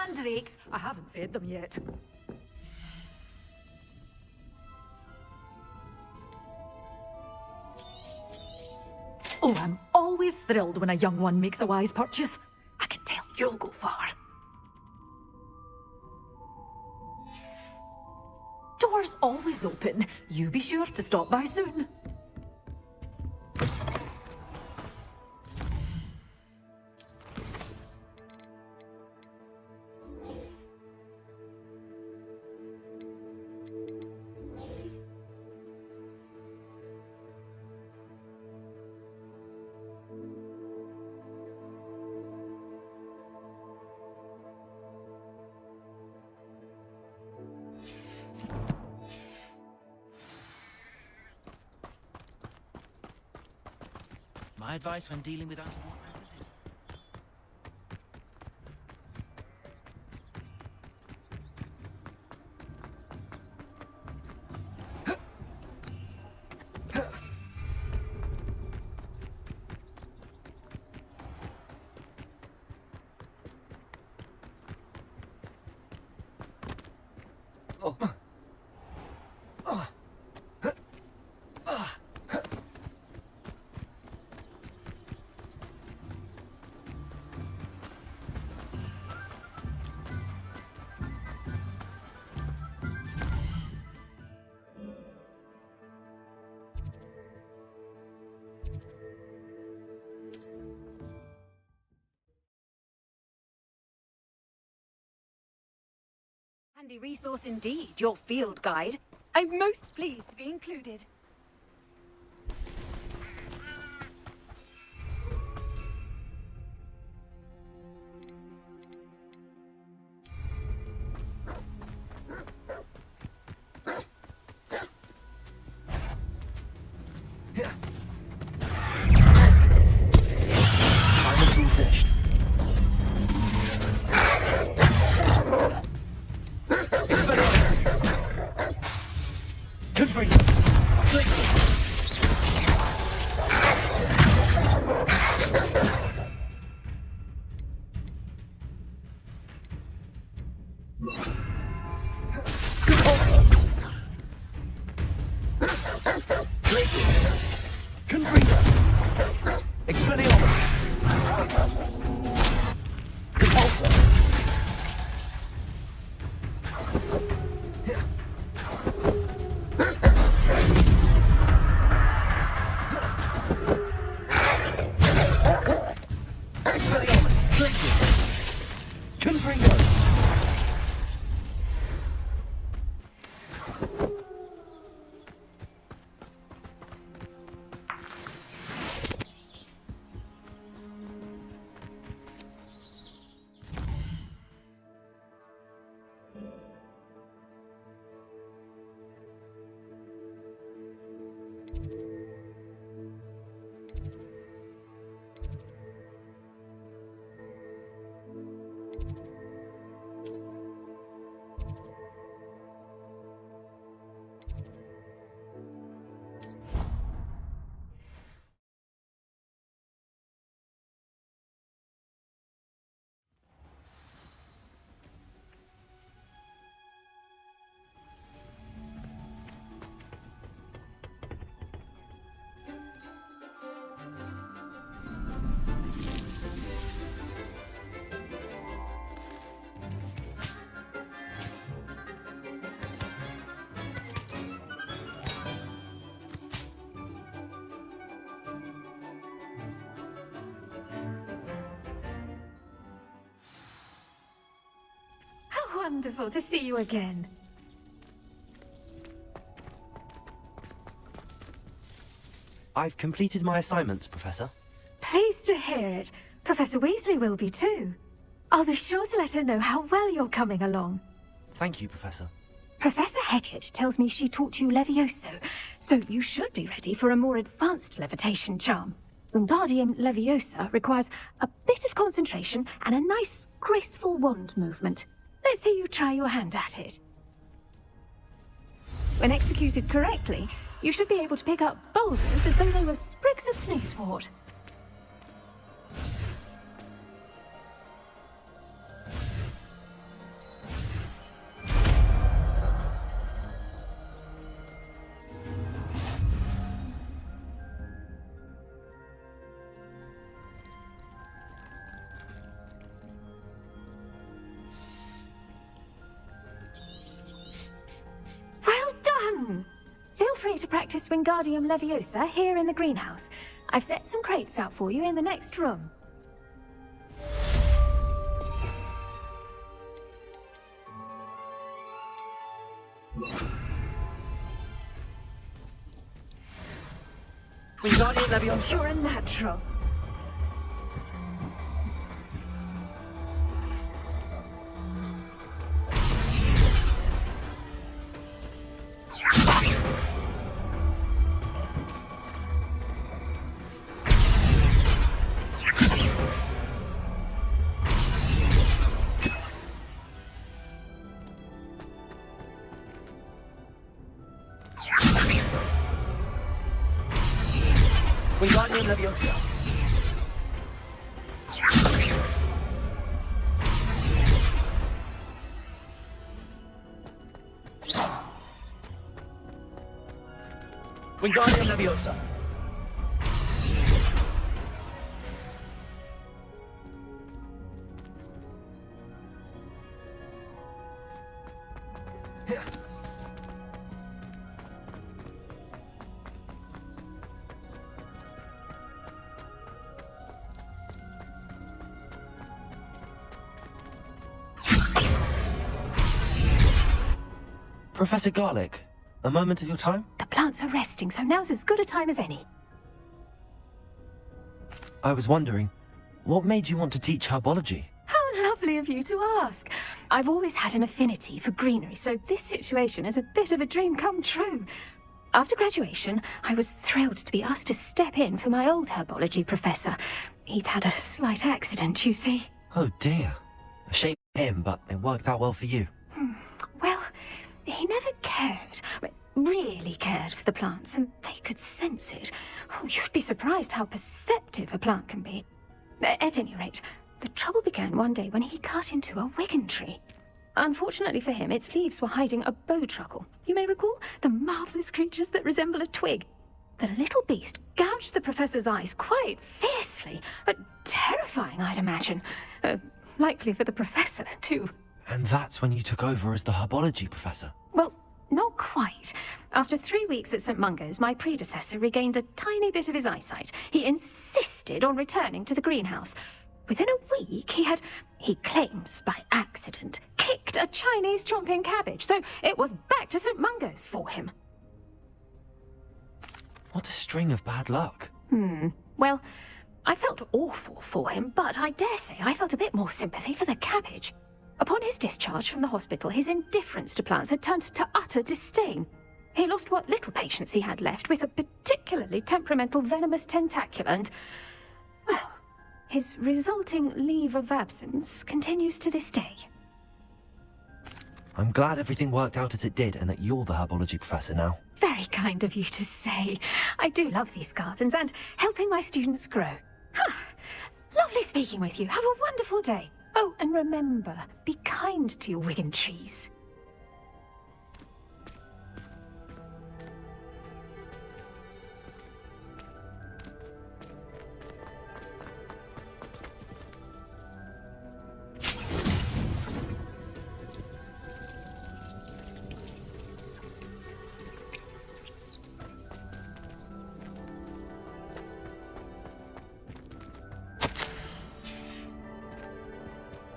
mandrakes. I haven't fed them yet. Oh, I'm always thrilled when a young one makes a wise purchase. I can tell you'll go far. Door's always open. You be sure to stop by soon. My advice when dealing with underwater. Handy resource indeed, your field guide. I'm most pleased to be included. Assignment's all finished. Expelliarmus! Confirm! Expelliarmus! Repulsor! Expelliarmus! Glacier! Confringo! Wonderful to see you again. I've completed my assignments, Professor. Pleased to hear it. Professor Weasley will be too. I'll be sure to let her know how well you're coming along. Thank you, Professor. Professor Hecat tells me she taught you Levioso, so you should be ready for a more advanced levitation charm. Wingardium Leviosa requires a bit of concentration and a nice, graceful wand movement. Let's see you try your hand at it. When executed correctly, you should be able to pick up boulders as though they were sprigs of sneezewort. practice Wingardium Leviosa here in the greenhouse. I've set some crates out for you in the next room. Wingardium Leviosa. You're a natural. Wingardium Leviosa. Wingardium Leviosa. Professor Garlic, a moment of your time? The plants are resting, so now's as good a time as any. I was wondering, what made you want to teach herbology? How lovely of you to ask. I've always had an affinity for greenery, so this situation is a bit of a dream come true. After graduation, I was thrilled to be asked to step in for my old herbology professor. He'd had a slight accident, you see. Oh dear. A shame for him, but it worked out well for you. Well, he never cared, really cared for the plants, and they could sense it. Oh, you'd be surprised how perceptive a plant can be. At any rate, the trouble began one day when he cut into a wigan tree. Unfortunately for him, its leaves were hiding a bowtruckle. You may recall the marvellous creatures that resemble a twig. The little beast gouged the professor's eyes quite fiercely, but terrifying, I'd imagine. Likely for the professor, too. And that's when you took over as the herbology professor? Well, not quite. After 3 weeks at St. Mungo's, my predecessor regained a tiny bit of his eyesight. He insisted on returning to the greenhouse. Within a week, he claims by accident, kicked a Chinese chomping cabbage, so it was back to St. Mungo's for him. What a string of bad luck. Well, I felt awful for him, but I dare say I felt a bit more sympathy for the cabbage. Upon his discharge from the hospital, his indifference to plants had turned to utter disdain. He lost what little patience he had left with a particularly temperamental venomous tentacula and, well, his resulting leave of absence continues to this day. I'm glad everything worked out as it did and that you're the herbology professor now. Very kind of you to say. I do love these gardens and helping my students grow. Lovely speaking with you. Have a wonderful day. Oh, and remember, be kind to your wigan trees.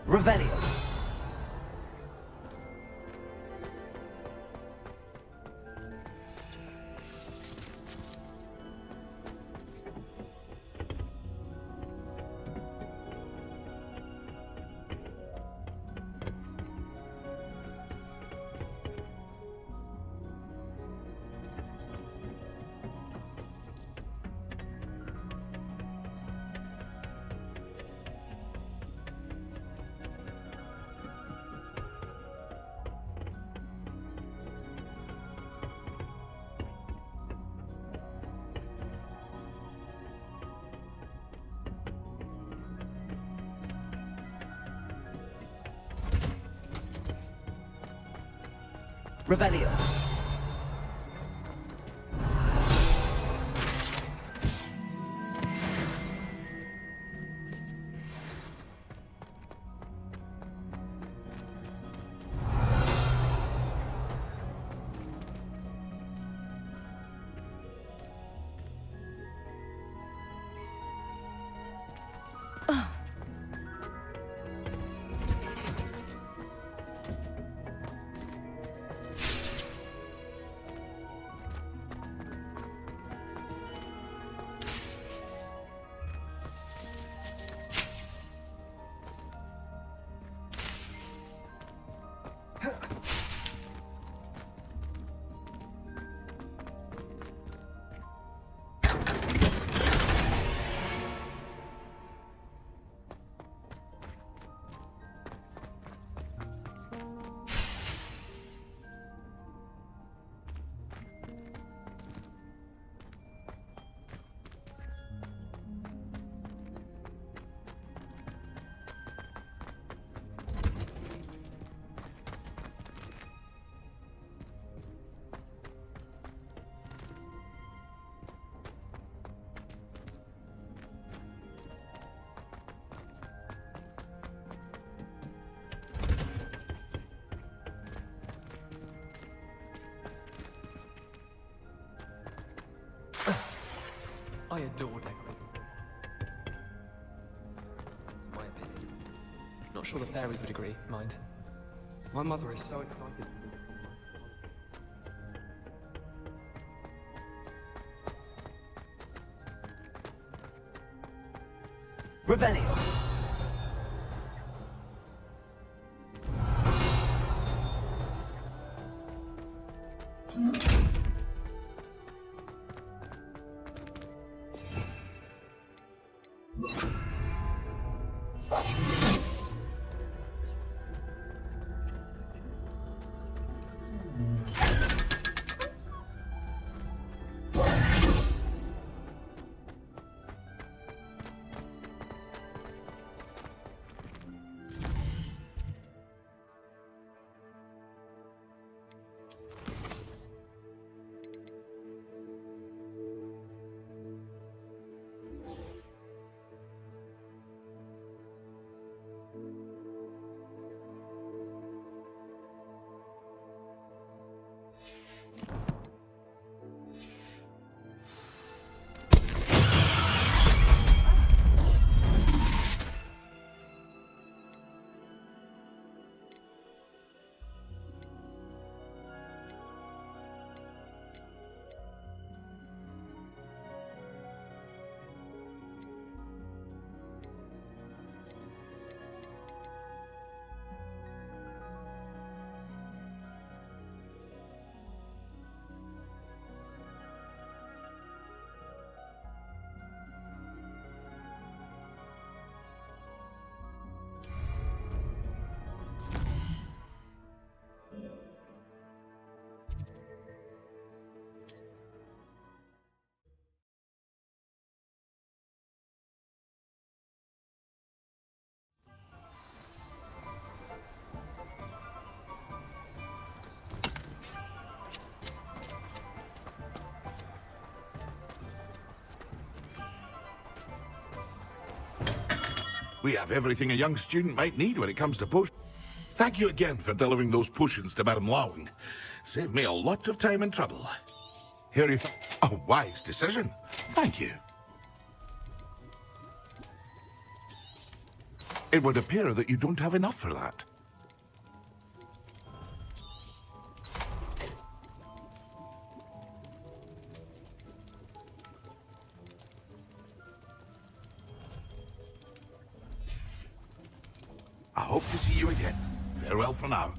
Revelio. Revelio. I adore decorating. My opinion. Not sure the fairies would agree, mind. My mother is so excited. Revelio. We have everything a young student might need when it comes to potions. Thank you again for delivering those potions to Madame Long. Saved me a lot of time and trouble. Here you a wise decision. Thank you. It would appear that you don't have enough for that. I hope to see you again. Farewell for now.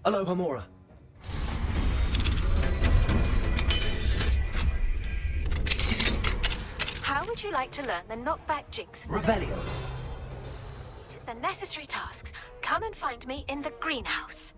Hello, Hamora. How would you like to learn the knockback jigs? Revelio. The necessary tasks. Come and find me in the greenhouse.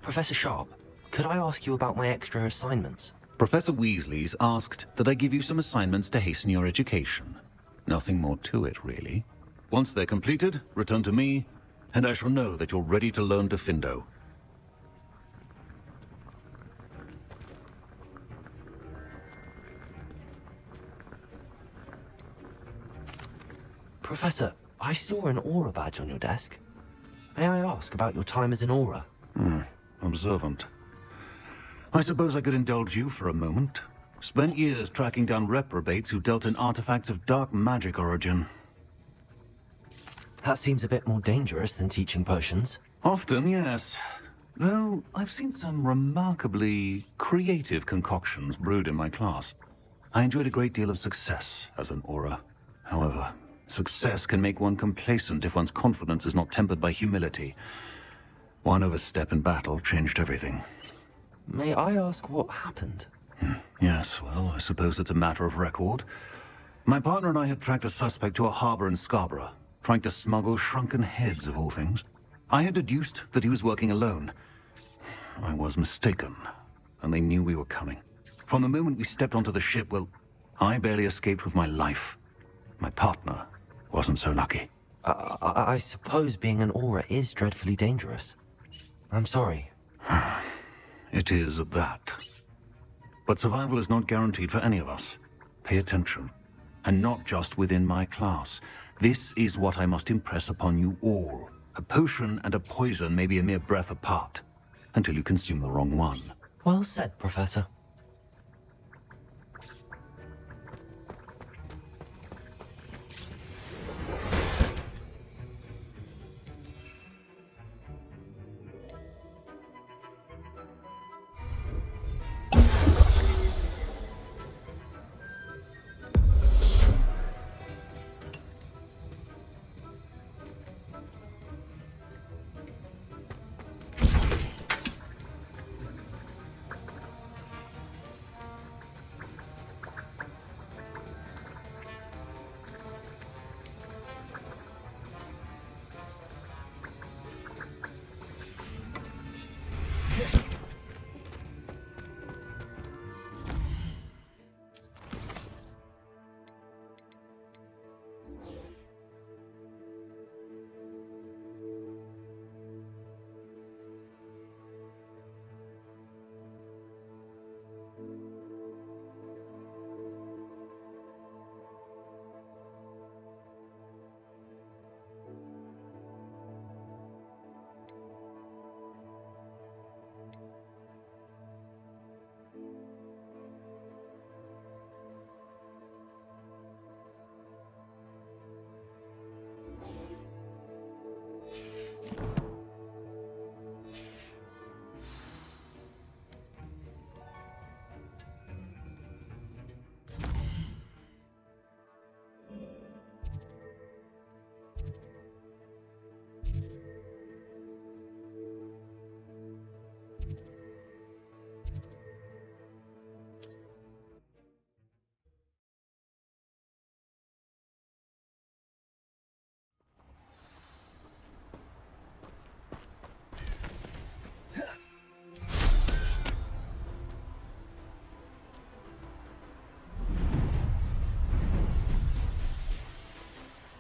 Professor Sharp, could I ask you about my extra assignments? Professor Weasley's asked that I give you some assignments to hasten your education. Nothing more to it, really. Once they're completed, return to me, and I shall know that you're ready to learn Diffindo. Professor, I saw an aura badge on your desk. May I ask about your time as an aura? Observant. I suppose I could indulge you for a moment. Spent years tracking down reprobates who dealt in artifacts of dark magic origin. That seems a bit more dangerous than teaching potions. Often, yes. Though I've seen some remarkably creative concoctions brewed in my class. I enjoyed a great deal of success as an aura. However, success can make one complacent if one's confidence is not tempered by humility. One overstep in battle changed everything. May I ask what happened? Yes, well, I suppose it's a matter of record. My partner and I had tracked a suspect to a harbor in Scarborough, trying to smuggle shrunken heads of all things. I had deduced that he was working alone. I was mistaken, and they knew we were coming. From the moment we stepped onto the ship, well, I barely escaped with my life. My partner wasn't so lucky. I suppose being an aura is dreadfully dangerous. I'm sorry. It is that. But survival is not guaranteed for any of us. Pay attention. And not just within my class. This is what I must impress upon you all. A potion and a poison may be a mere breath apart, until you consume the wrong one. Well said, Professor.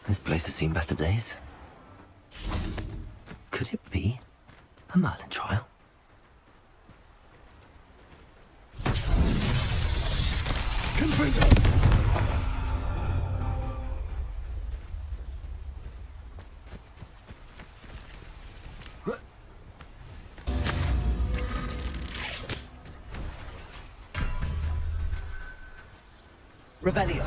This place has seen better days. Could it be a Merlin trial? Revelio.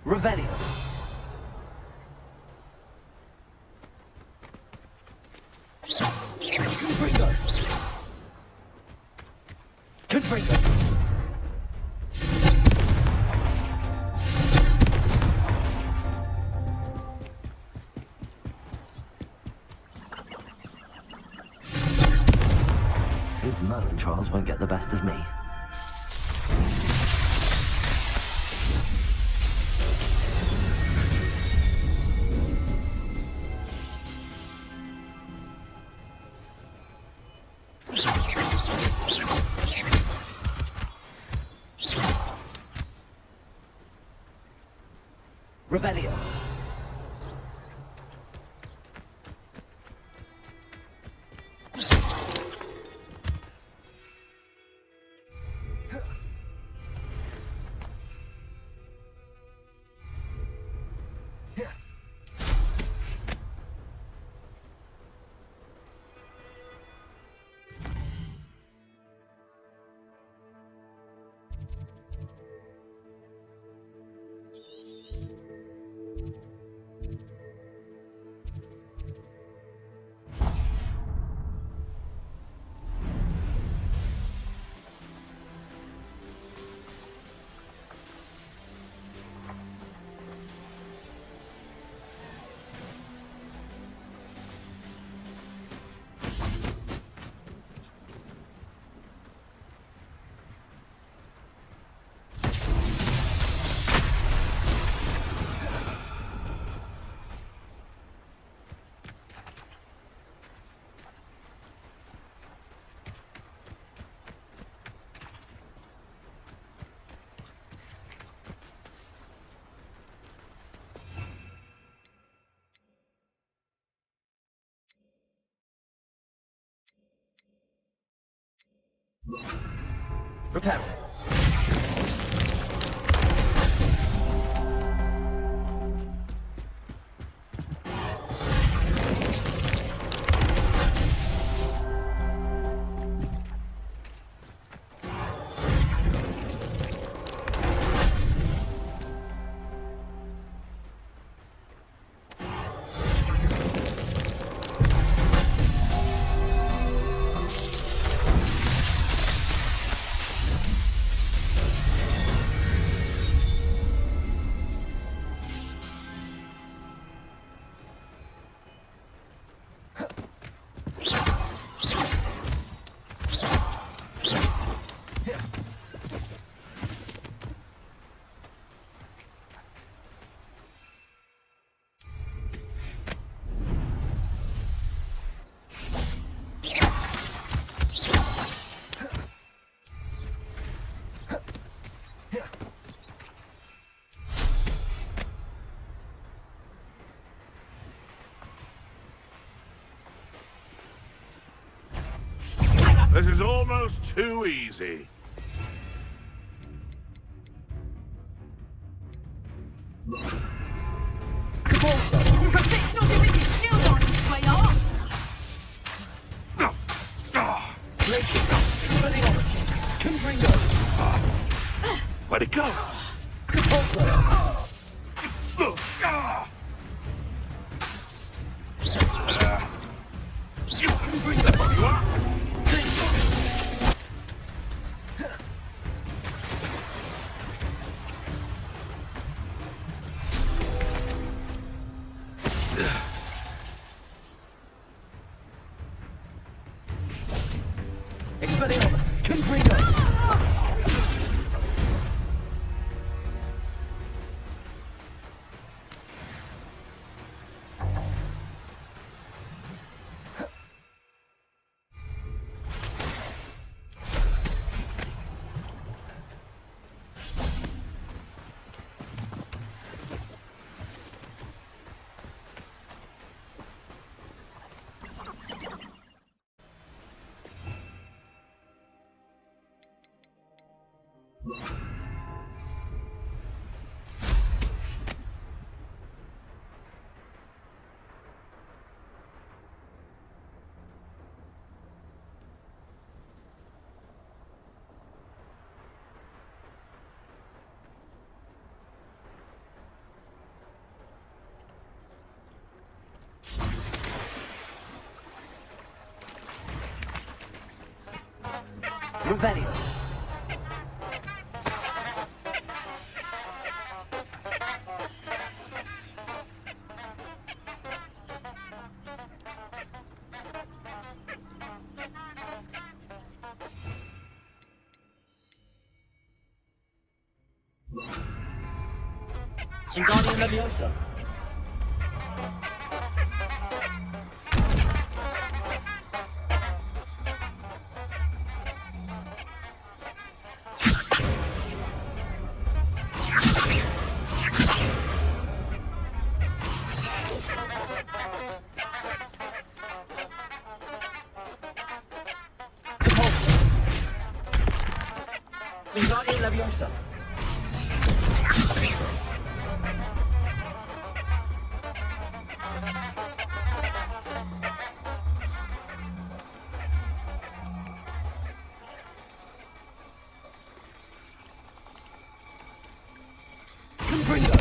Revelio. Confringo. These Merlin trials won't get the best of me. Revelio. Repair. This is almost too easy. Where'd it go? You can bring that on you up. Expelliarmus. Confringo. Revelio. Wingardium Leviosa. Leviosa. Confringo.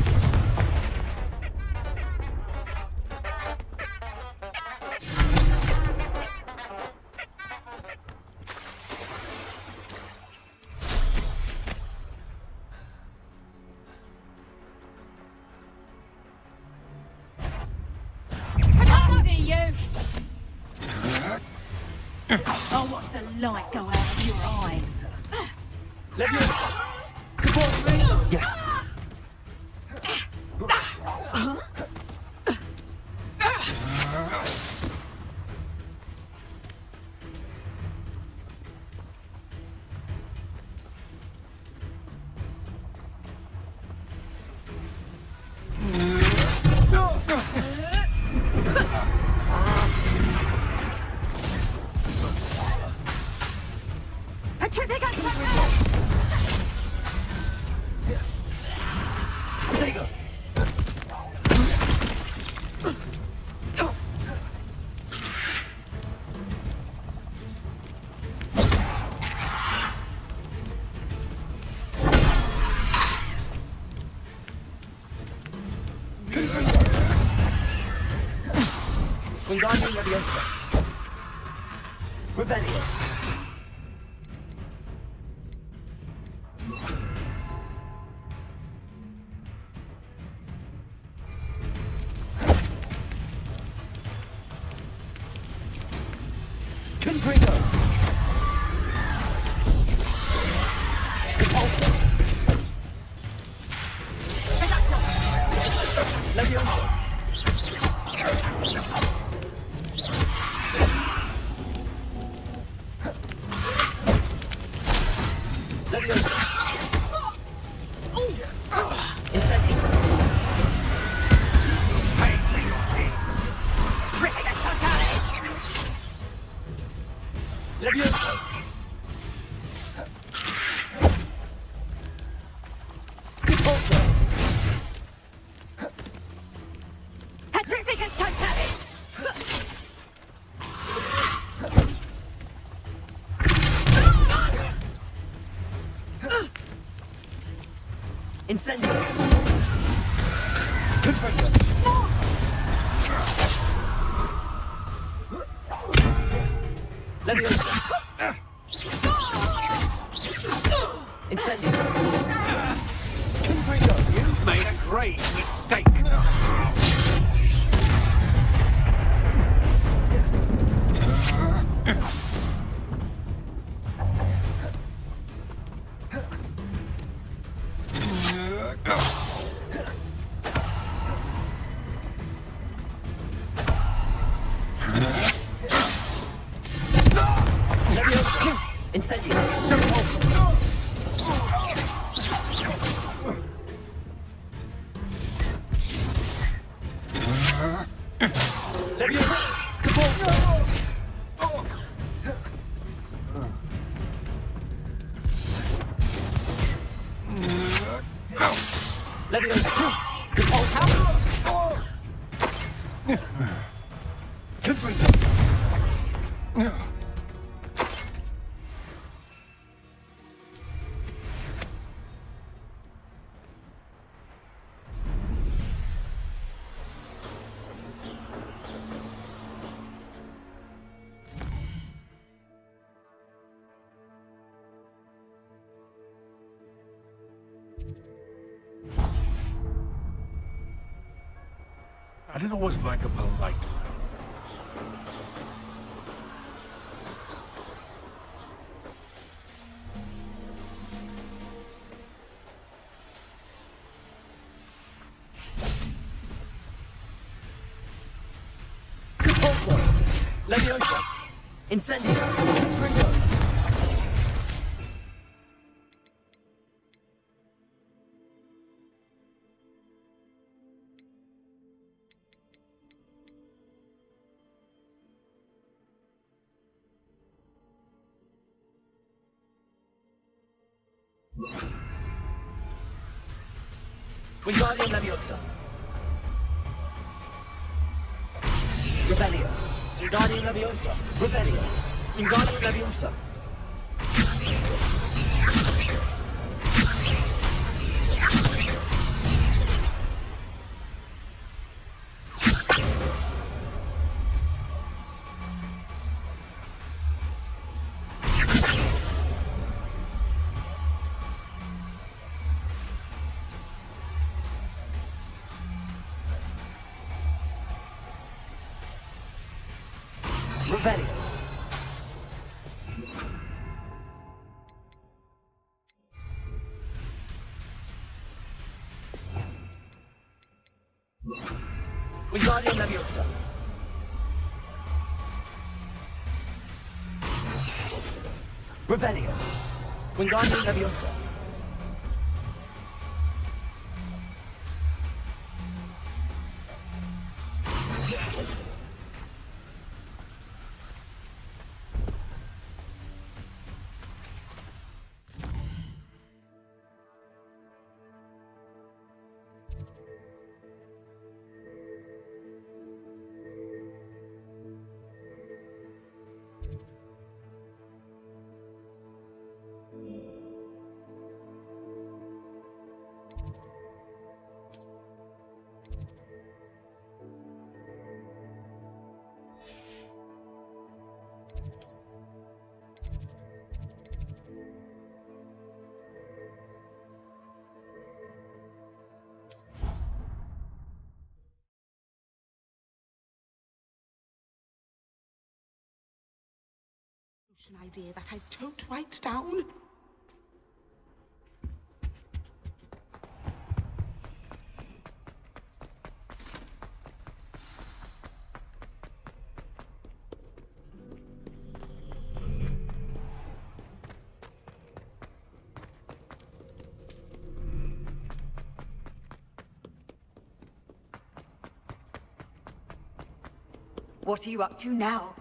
Can't see you! I'll watch the light go out of your eyes. Leviosa. Cavalry. Yes. Petrificus! Potato. Wingardium Leviosa. Revelio. Confringo. Repulsor. Leviosa. Leviosa. Incendio. Leviosa. Repulsor. Petrificus Totalis! Incendio. Confringo. Leviosa. Incendio. Confringo. You've made a great mistake. Leviosa. Incendio. Repulsor. Leviosa. Cavalry. Leviosa. Repulsor. Confringo. I didn't always like a polite. Repulsor. Leviosa. Incendio. Confringo. you Wingardium Leviosa. Revelio. Wingardium Leviosa. Revelio. Wingardium Leviosa. Revelio. Wingardium Leviosa. Revelio. Wingardium Leviosa. An idea that I don't write down. What are you up to now?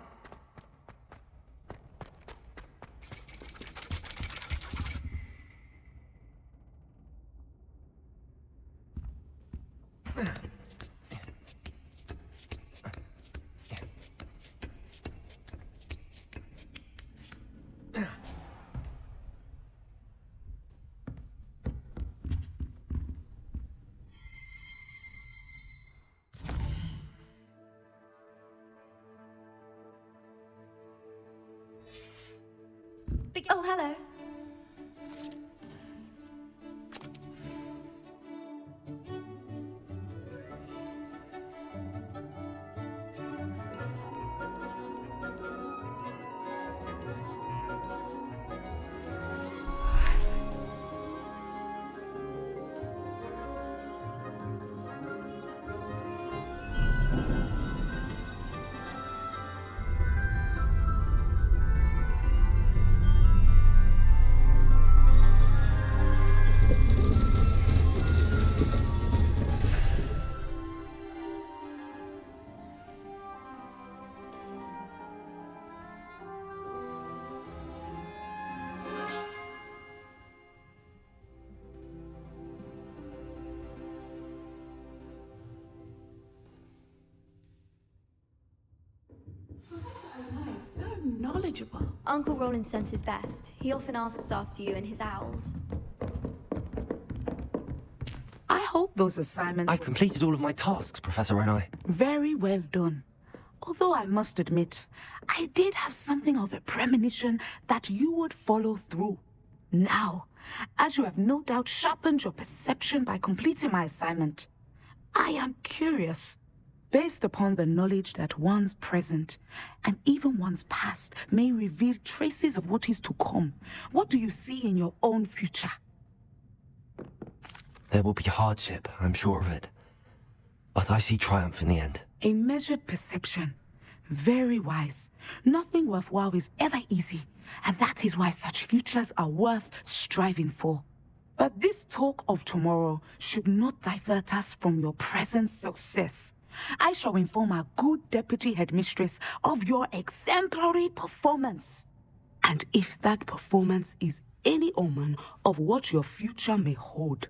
Oh, hello. So knowledgeable. Uncle Roland sends his best. He often asks after you and his owls. I hope those assignments I've completed all of my tasks, Professor Renai. very well done. Although I must admit, I did have something of a premonition that you would follow through. Now, as you have no doubt sharpened your perception by completing my assignment, I am curious. Based upon the knowledge that one's present and even one's past may reveal traces of what is to come, what do you see in your own future? There will be hardship, I'm sure of it. But I see triumph in the end. A measured perception. Very wise. Nothing worthwhile is ever easy, and that is why such futures are worth striving for. But this talk of tomorrow should not divert us from your present success. I shall inform our good deputy headmistress of your exemplary performance. And if that performance is any omen of what your future may hold,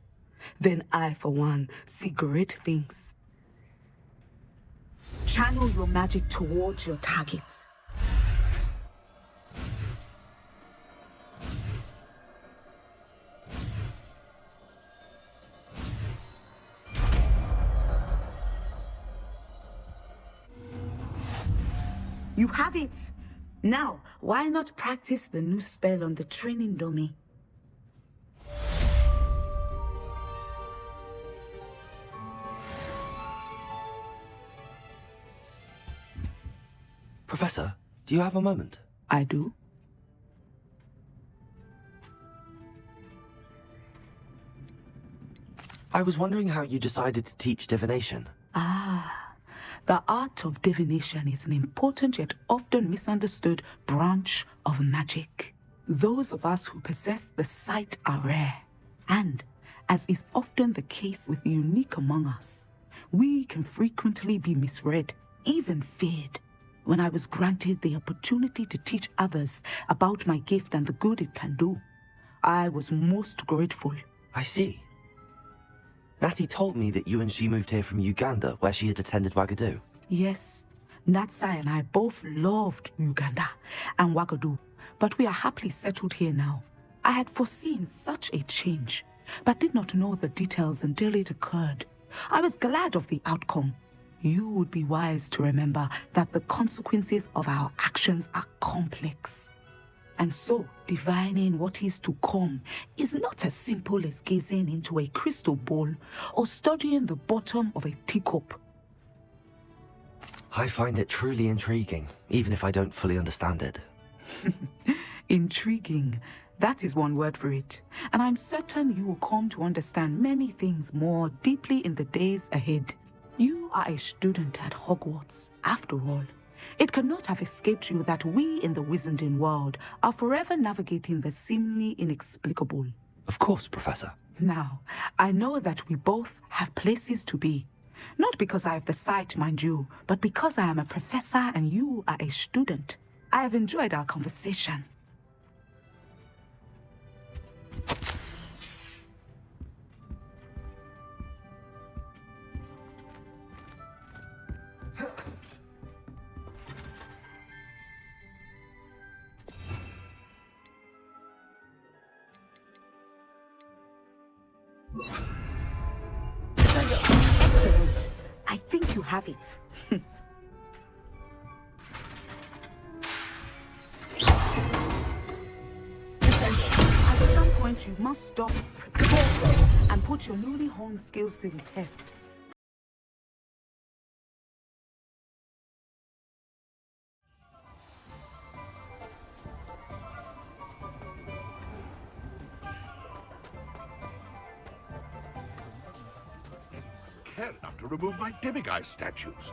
then I, for one, see great things. Channel your magic towards your targets. You have it! Now, why not practice the new spell on the training dummy? Professor, do you have a moment? I do. I was wondering how you decided to teach divination. The art of divination is an important yet often misunderstood branch of magic. Those of us who possess the sight are rare, and, as is often the case with the unique among us, we can frequently be misread, even feared. When I was granted the opportunity to teach others about my gift and the good it can do, I was most grateful. I see. Natty told me that you and she moved here from Uganda, where she had attended Wagadu. Yes, Natsai and I both loved Uganda and Wagadu, but we are happily settled here now. I had foreseen such a change, but did not know the details until it occurred. I was glad of the outcome. You would be wise to remember that the consequences of our actions are complex. And so, divining what is to come is not as simple as gazing into a crystal ball or studying the bottom of a teacup. I find it truly intriguing, even if I don't fully understand it. Intriguing. That is one word for it. And I'm certain you will come to understand many things more deeply in the days ahead. You are a student at Hogwarts, after all. It cannot have escaped you that we in the Wizarding world are forever navigating the seemingly inexplicable. Of course, Professor. Now, I know that we both have places to be. Not because I have the sight, mind you, but because I am a professor and you are a student. I have enjoyed our conversation. Excellent. I think you have it. At some point, you must stop, prepare yourself, and put your newly honed skills to the test. Care enough to remove my demiguise statues.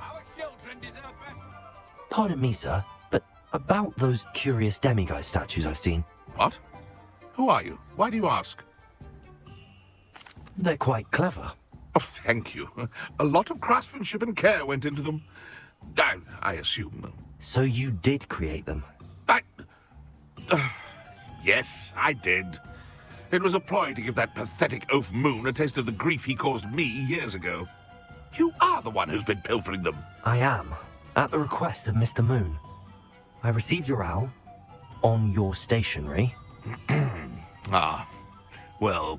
Pardon me, sir, but about those curious demiguise statues I've seen. What? Who are you? Why do you ask? They're quite clever. Oh, thank you. A lot of craftsmanship and care went into them. I assume. So you did create them? Yes, I did. It was a ploy to give that pathetic oaf Moon a taste of the grief he caused me years ago. You are the one who's been pilfering them. I am, at the request of Mr. Moon. I received your owl on your stationery. Well,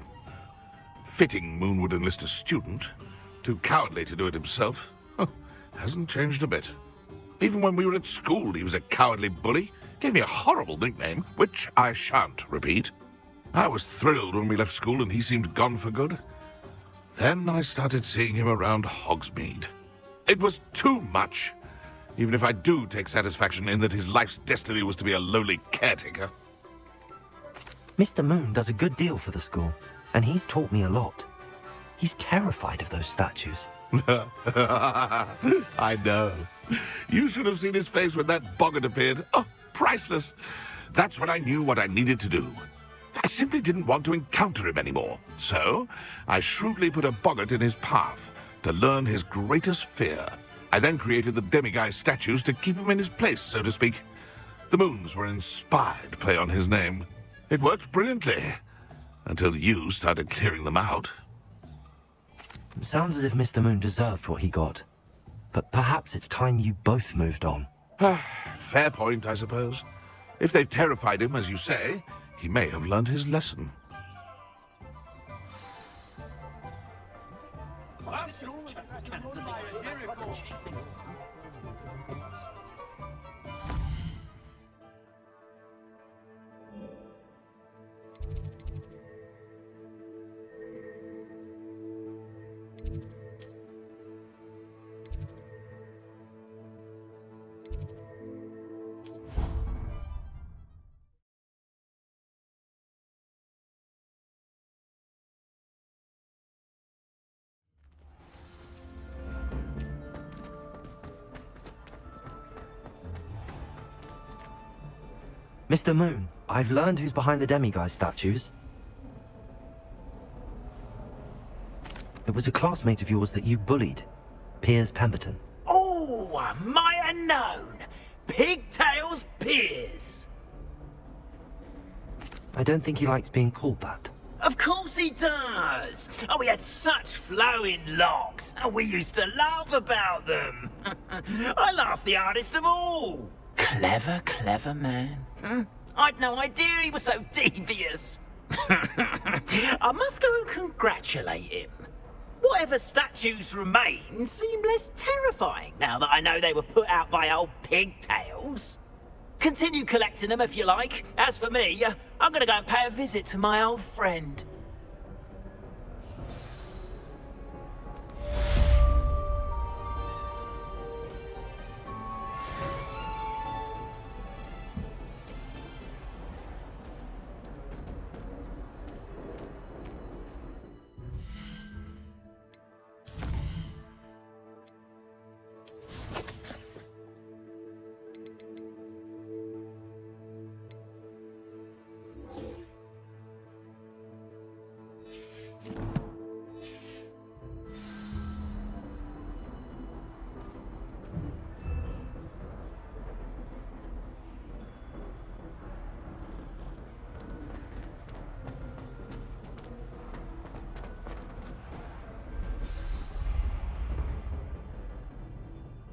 fitting Moon would enlist a student. Too cowardly to do it himself. Hasn't changed a bit. Even when we were at school, he was a cowardly bully. Gave me a horrible nickname, which I shan't repeat. I was thrilled when we left school and he seemed gone for good. Then I started seeing him around Hogsmeade. It was too much, even if I do take satisfaction in that his life's destiny was to be a lowly caretaker. Mr. Moon does a good deal for the school, and he's taught me a lot. He's terrified of those statues. I know. You should have seen his face when that boggart appeared. Oh, priceless. That's when I knew what I needed to do. I simply didn't want to encounter him anymore. So, I shrewdly put a boggart in his path to learn his greatest fear. I then created the demiguise statues to keep him in his place, so to speak. The Moons were an inspired play on his name. It worked brilliantly, until you started clearing them out. Sounds as if Mr. Moon deserved what he got. But perhaps it's time you both moved on. Fair point, I suppose. If they've terrified him, as you say, he may have learned his lesson. Mr. Moon, I've learned who's behind the demiguise statues. It was a classmate of yours that you bullied, Piers Pemberton. Oh, I might have known. Pigtails Piers. I don't think he likes being called that. Of course he does. Oh, we had such flowing locks, and we used to laugh about them. I laughed the hardest of all. Clever, clever man. I'd no idea he was so devious. I must go and congratulate him. Whatever statues remain seem less terrifying now that I know they were put out by old pigtails. Continue collecting them if you like. As for me, I'm gonna go and pay a visit to my old friend.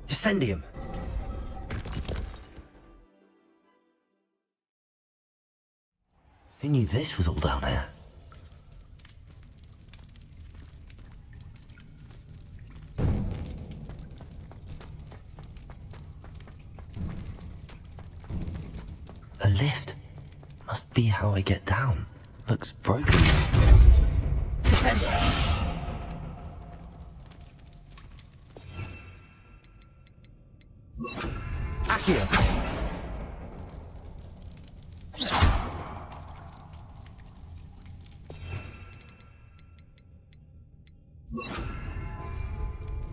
Descendium. Who knew this was all down here? A lift. Must be how I get down. Looks broken. Descendium. Accio.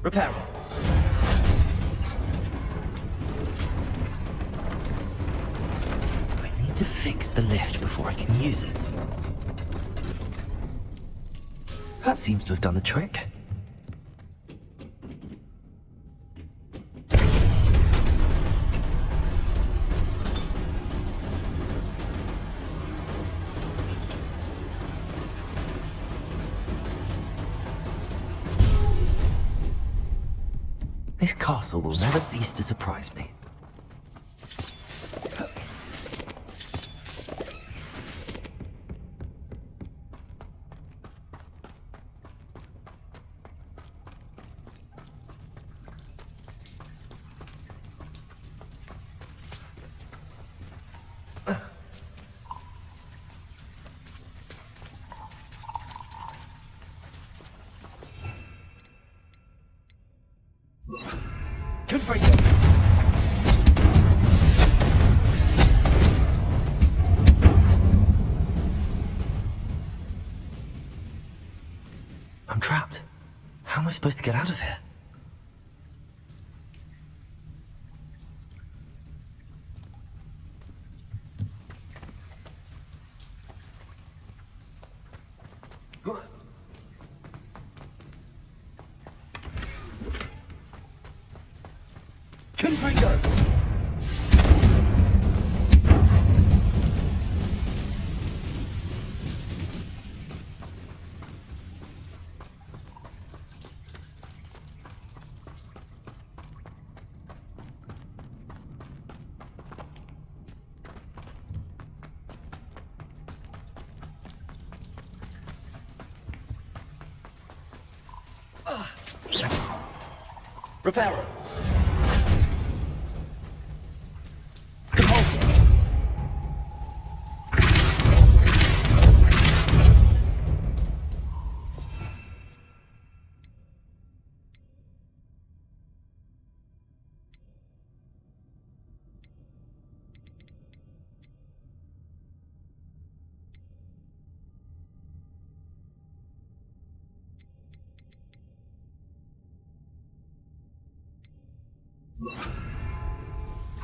Repair. I need to fix the lift before I can use it. That seems to have done the trick. This castle will never cease to surprise me. I'm trapped. How am I supposed to get out of here? Repairer. Compulsor.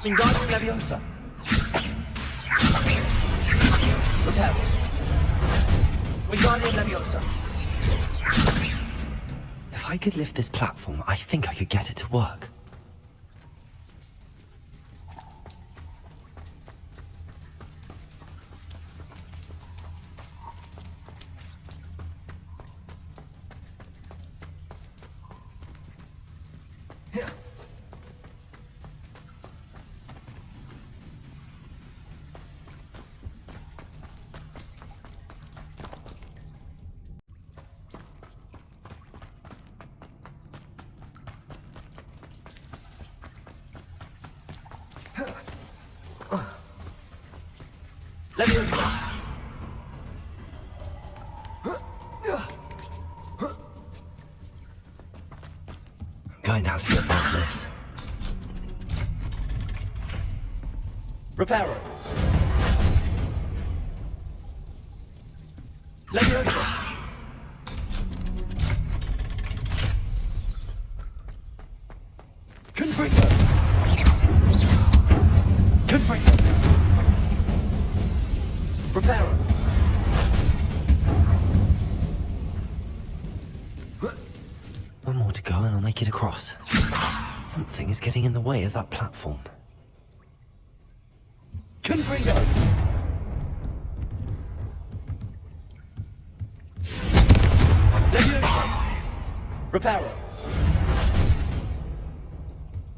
Wingardium Leviosa. Repairer. Wingardium Leviosa. If I could lift this platform, I think I could get it to work. Leviosa. I'm going to have to get past this. Repairer. Leviosa. Confringo. Confringo. Repairer. One more to go and I'll make it across. Something is getting in the way of that platform. Confringo! Leviosa! Repairer!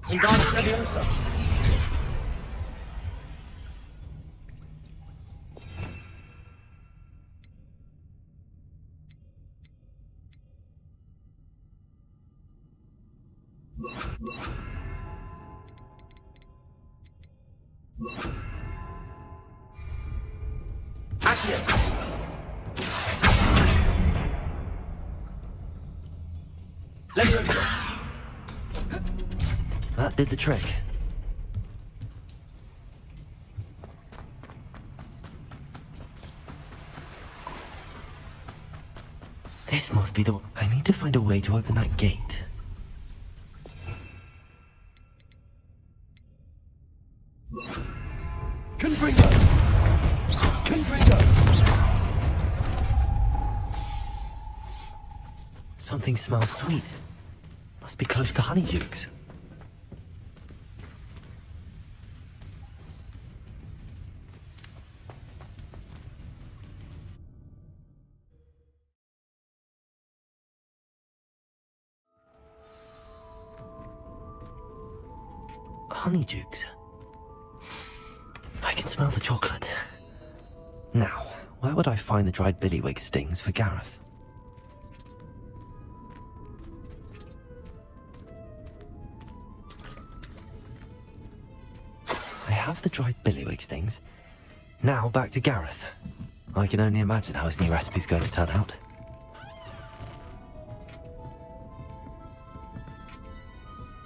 Wingardium Leviosa! Accio! Leviosa! That did the trick. This must be the... I need to find a way to open that gate. Confringo! Confringo! Something smells sweet. Must be close to Honeydukes. Honeydukes. I can smell the chocolate. Now, where would I find the dried billywig stings for Gareth? I have the dried billywig stings. Now back to Gareth. I can only imagine how his new recipe's going to turn out.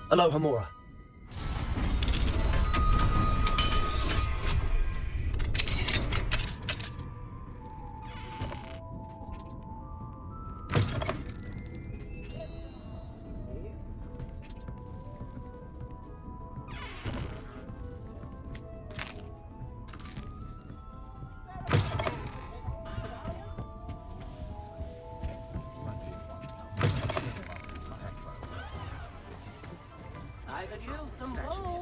Aloha, Mora. I could use some gold.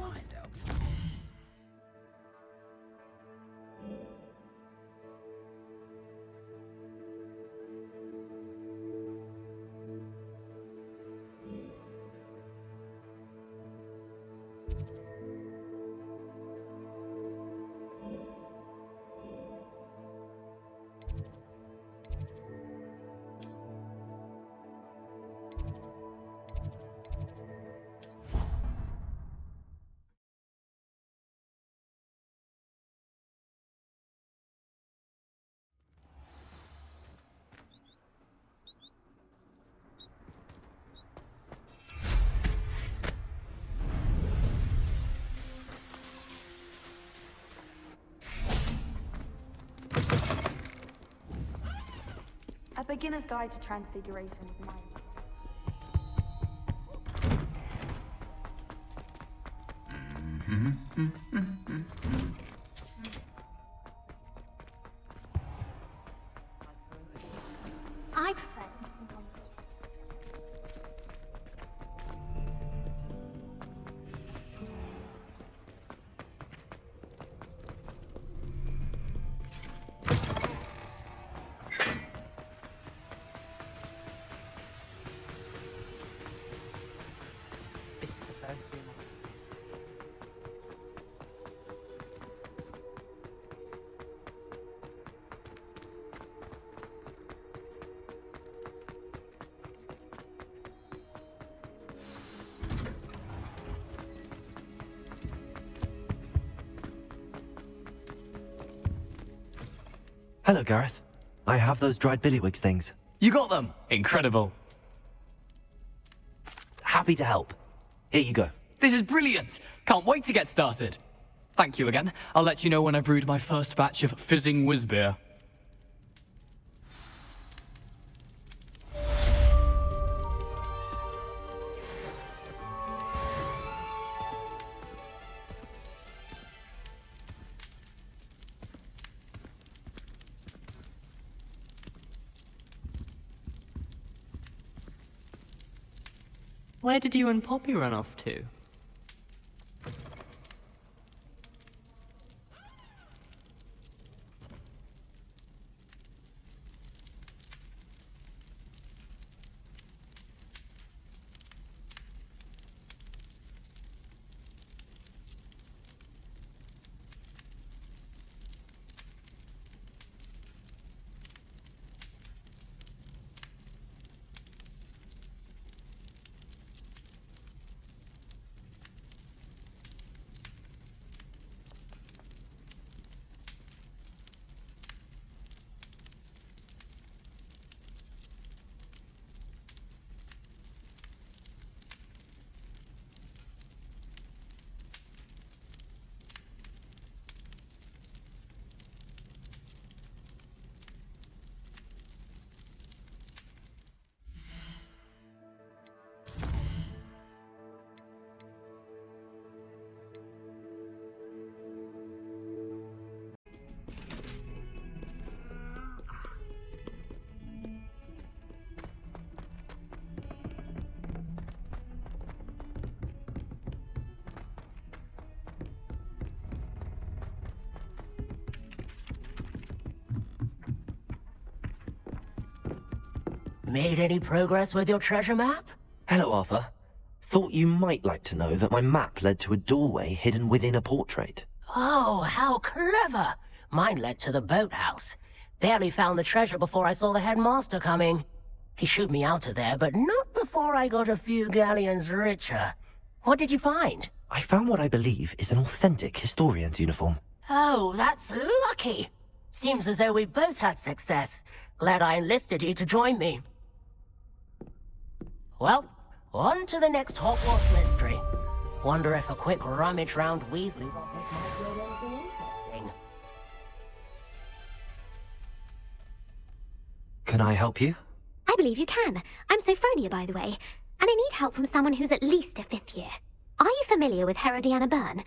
Beginner's Guide to Transfiguration is mine. I prefer instant comfort. This is the first thing. Hello, Gareth. I have those dried billywigs things. You got them! Incredible. Happy to help. Here you go. This is brilliant! Can't wait to get started. Thank you again. I'll let you know when I've brewed my first batch of fizzing whiz-beer. Where did you and Poppy run off to? Made any progress with your treasure map? Hello, Arthur. Thought you might like to know that my map led to a doorway hidden within a portrait. Oh, how clever! Mine led to the boathouse. Barely found the treasure before I saw the headmaster coming. He shooed me out of there, but not before I got a few galleons richer. What did you find? I found what I believe is an authentic historian's uniform. Oh, that's lucky! Seems as though we both had success. Glad I enlisted you to join me. Well, on to the next Hogwarts mystery. Wonder if a quick rummage round Weasley's office might yield anything interesting. Can I help you? I believe you can. I'm Sophronia, by the way, and I need help from someone who's at least a 5th year. Are you familiar with Herodiana Byrne?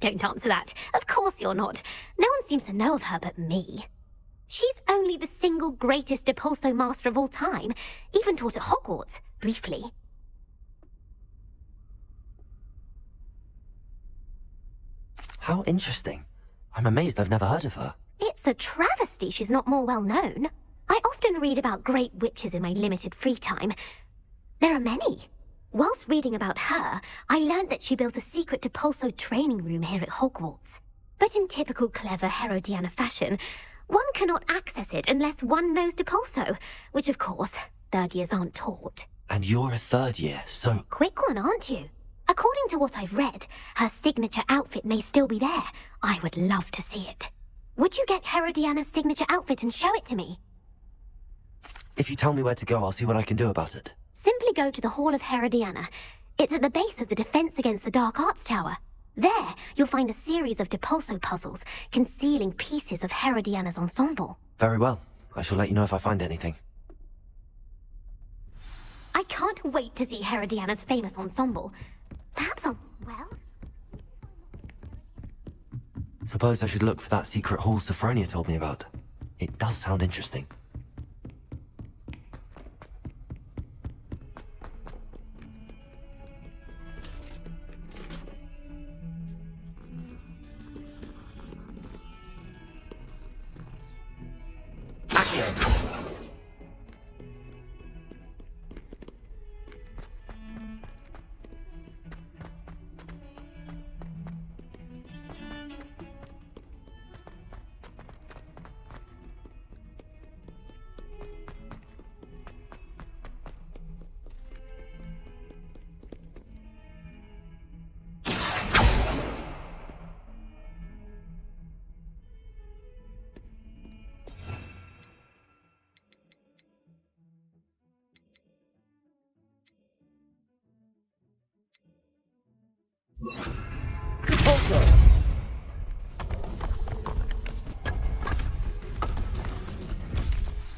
Don't answer that. Of course you're not. No one seems to know of her but me. She's only the single greatest Depulso master of all time, even taught at Hogwarts, briefly. How interesting. I'm amazed I've never heard of her. It's a travesty she's not more well known. I often read about great witches in my limited free time. There are many. Whilst reading about her, I learned that she built a secret Depulso training room here at Hogwarts. But in typical clever Herodiana fashion, one cannot access it unless one knows Depulso, which of course, 3rd years aren't taught. And you're a 3rd year, so... Quick one, aren't you? According to what I've read, her signature outfit may still be there. I would love to see it. Would you get Herodiana's signature outfit and show it to me? If you tell me where to go, I'll see what I can do about it. Simply go to the Hall of Herodiana. It's at the base of the Defense Against the Dark Arts Tower. There, you'll find a series of Depulso puzzles concealing pieces of Herodiana's ensemble. Very well. I shall let you know if I find anything. I can't wait to see Herodiana's famous ensemble. Perhaps I'll... well... Suppose I should look for that secret hall Sophronia told me about. It does sound interesting.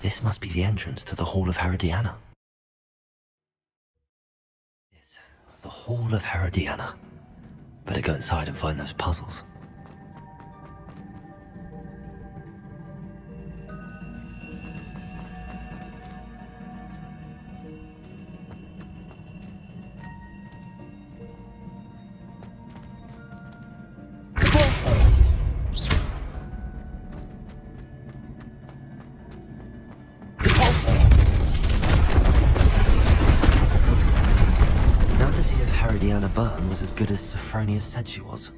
This must be the entrance to the Hall of Herodiana. Yes, the Hall of Herodiana. Better go inside and find those puzzles. Now to see if Herodiana Byrne was as good as Sophronia said she was.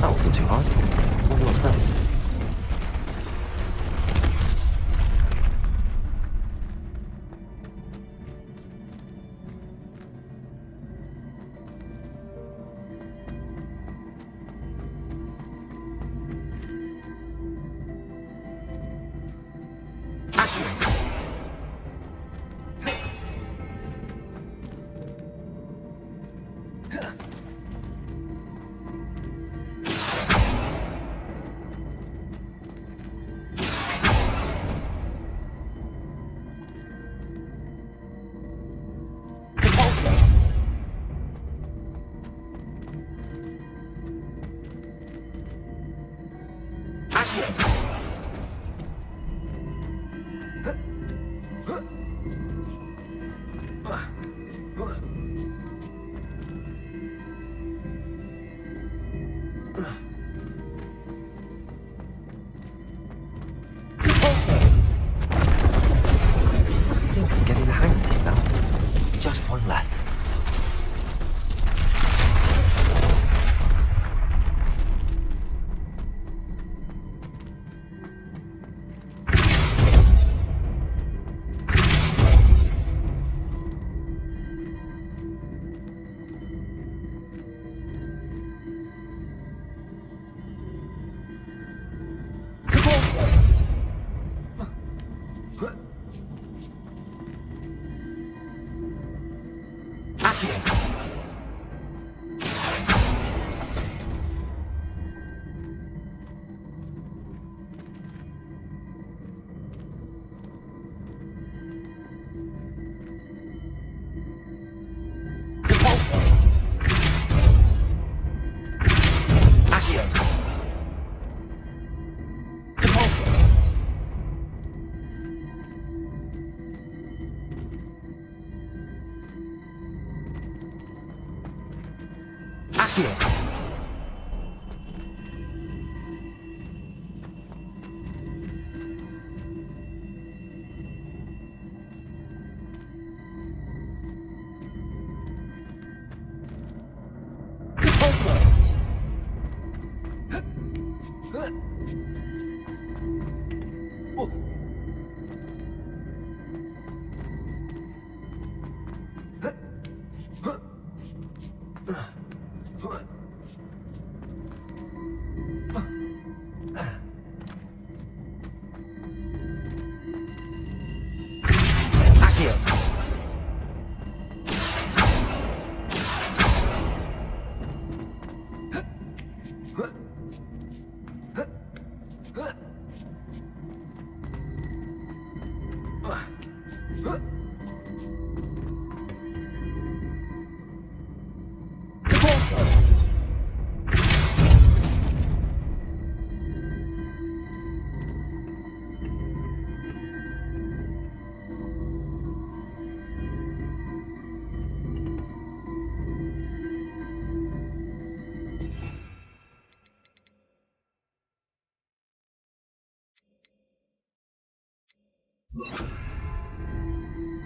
That wasn't too hard. Wonder what's next. I think I'm getting the hang of this now. Just one left. Accio.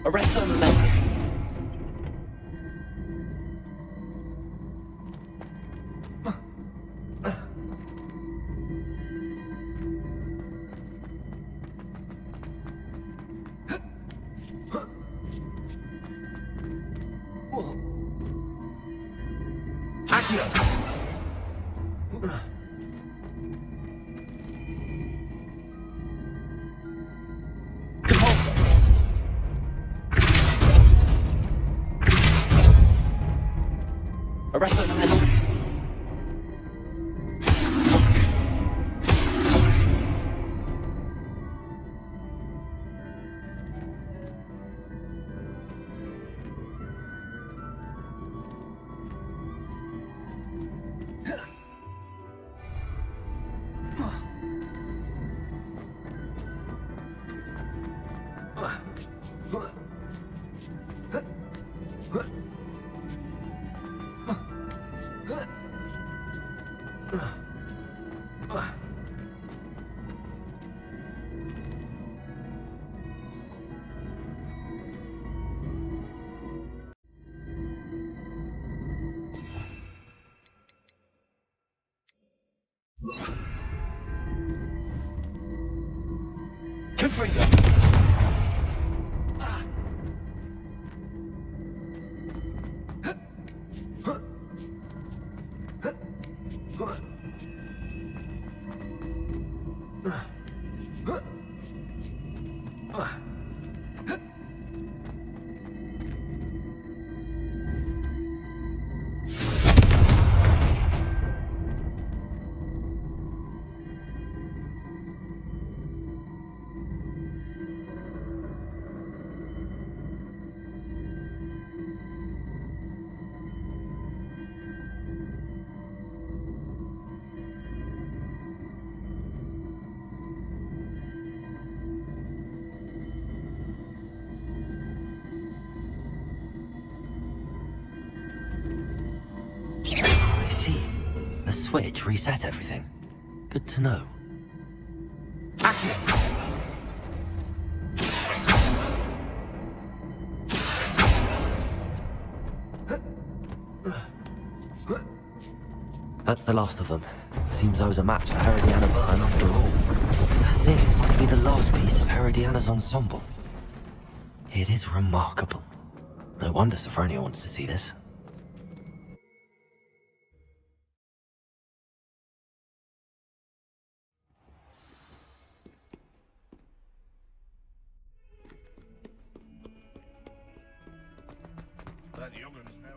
Arrest them, men. Arrest them, men. Confringo. I see. The switch reset everything. Good to know. That's the last of them. Seems I was a match for Herodiana Byrne after all. This must be the last piece of Herodiana's ensemble. It is remarkable. No wonder Sophronia wants to see this. That young'un is now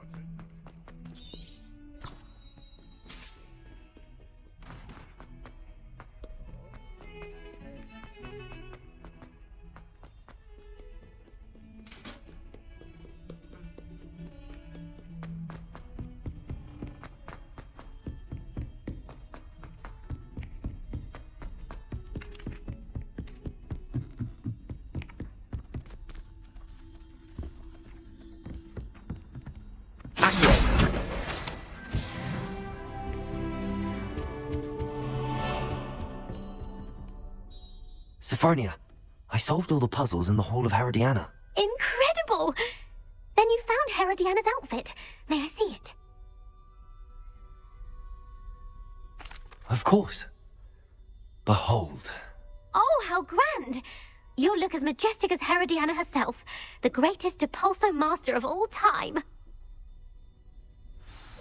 Sophronia, I solved all the puzzles in the Hall of Herodiana. Incredible! Then you found Herodiana's outfit. May I see it? Of course. Behold. Oh, how grand! You look as majestic as Herodiana herself, the greatest Depulso master of all time.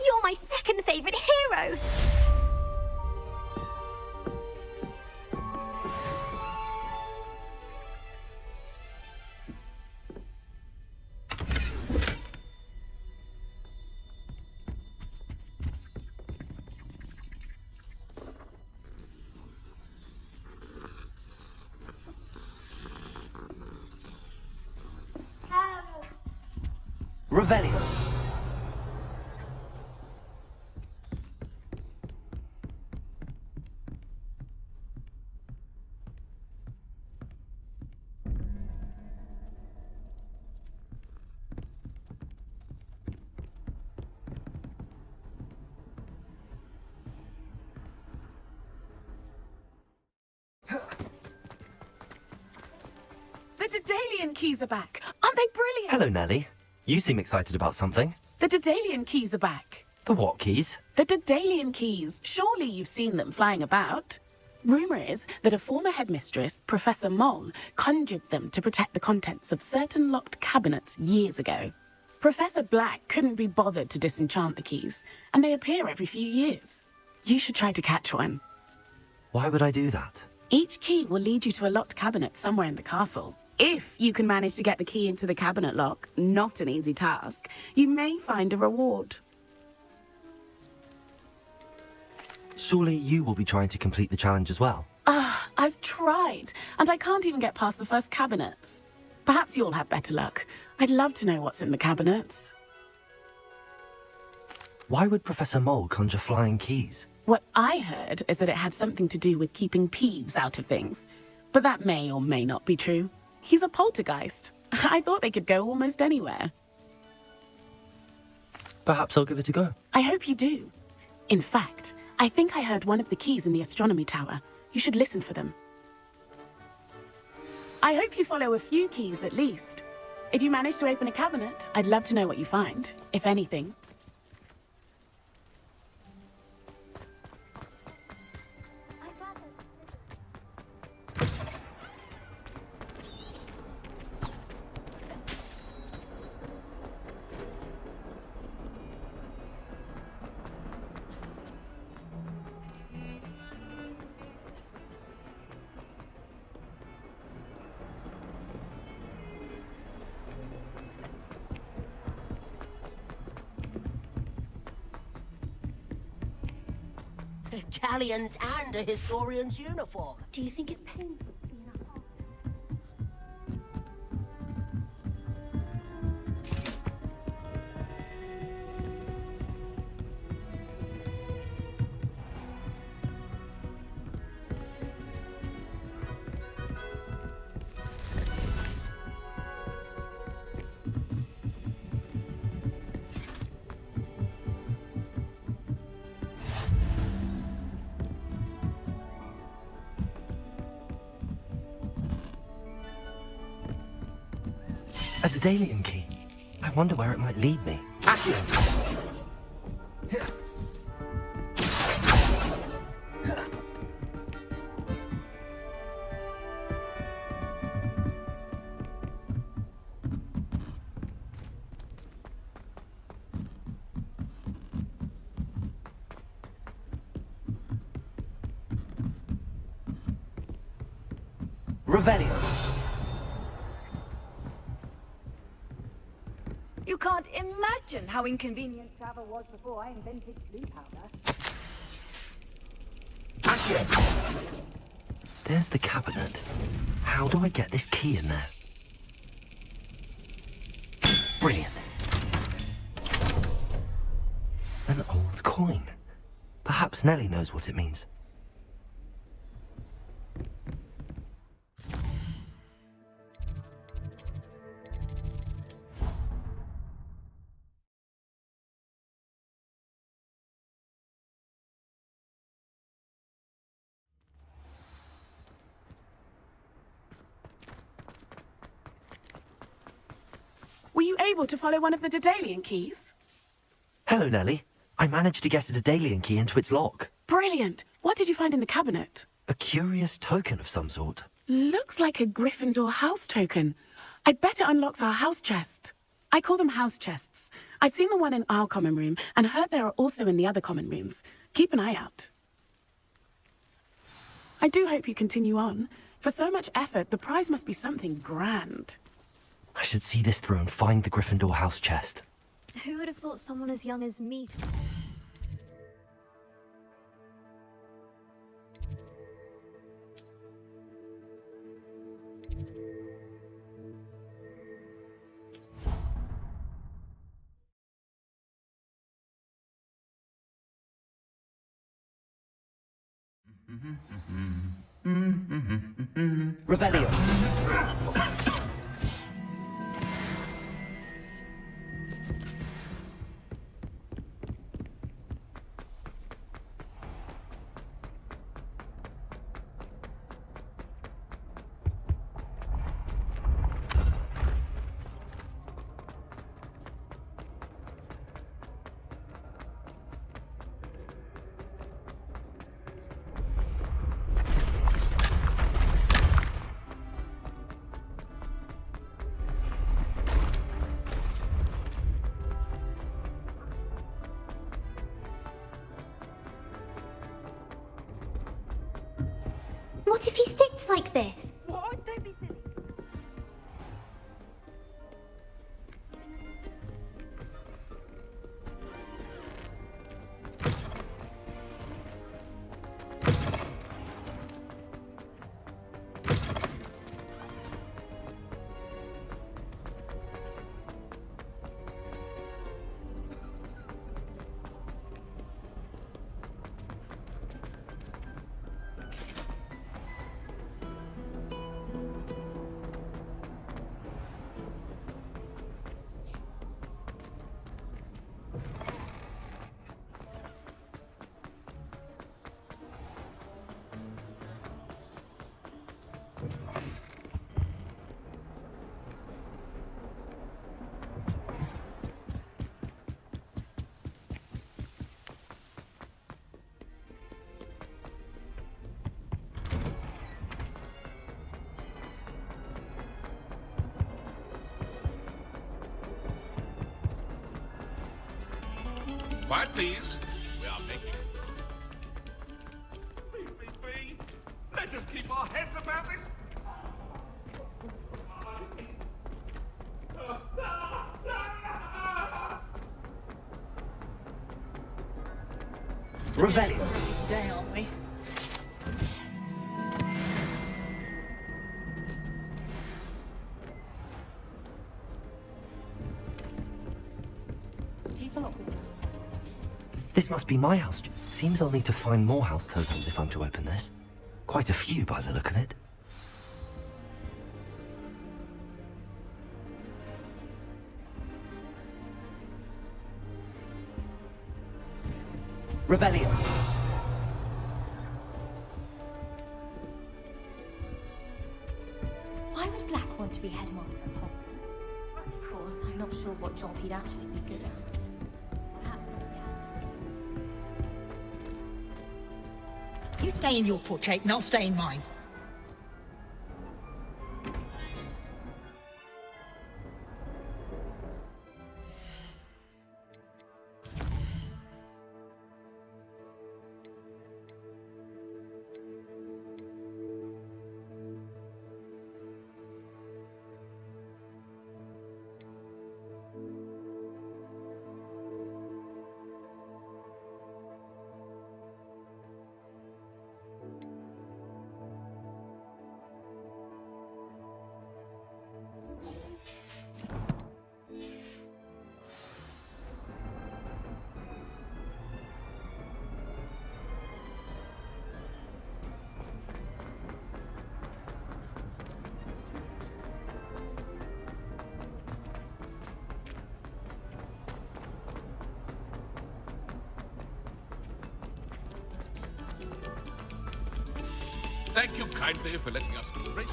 You're my second favorite hero! Revelio. The Daedalian keys are back. Aren't they brilliant? Hello, Nellie. You seem excited about something. The Daedalian keys are back. The what keys? The Daedalian keys. Surely you've seen them flying about. Rumour is that a former headmistress, Professor Mole, conjured them to protect the contents of certain locked cabinets years ago. Professor Black couldn't be bothered to disenchant the keys, and they appear every few years. You should try to catch one. Why would I do that? Each key will lead you to a locked cabinet somewhere in the castle. If you can manage to get the key into the cabinet lock, not an easy task, you may find a reward. Surely you will be trying to complete the challenge as well. I've tried, and I can't even get past the first cabinets. Perhaps you'll have better luck. I'd love to know what's in the cabinets. Why would Professor Mole conjure flying keys? What I heard is that it had something to do with keeping Peeves out of things. But that may or may not be true. He's a poltergeist. I thought they could go almost anywhere. Perhaps I'll give it a go. I hope you do. In fact, I think I heard one of the keys in the astronomy tower. You should listen for them. I hope you follow a few keys at least. If you manage to open a cabinet, I'd love to know what you find, if anything. Galleons and a historian's uniform. Do you think it's painful being a hog? A Daedalian key. I wonder where it might lead me. Revelio. You can't imagine how inconvenient travel was before I invented blue powder. There's the cabinet. How do I get this key in there? Brilliant. An old coin. Perhaps Nellie knows what it means. Were you able to follow one of the Daedalian keys? Hello, Nellie. I managed to get a Daedalian key into its lock. Brilliant. What did you find in the cabinet? A curious token of some sort. Looks like a Gryffindor house token. I bet it unlocks our house chest. I call them house chests. I've seen the one in our common room and heard there are also in the other common rooms. Keep an eye out. I do hope you continue on. For so much effort, the prize must be something grand. I should see this through and find the Gryffindor house chest. Who would have thought someone as young as me? Revelio. What if he sticks like this? What? Don't be silly. Quiet, please. We are making... Please. Let us keep our heads about this. Revelio. Today, aren't we? This must be my house. Seems I'll need to find more house tokens if I'm to open this. Quite a few by the look of it. Revelio. Why would Black want to be headmaster of Hogwarts? Of course, I'm not sure what job he'd actually be good at. You stay in your portrait and I'll stay in mine. Thank you kindly for letting us do the race.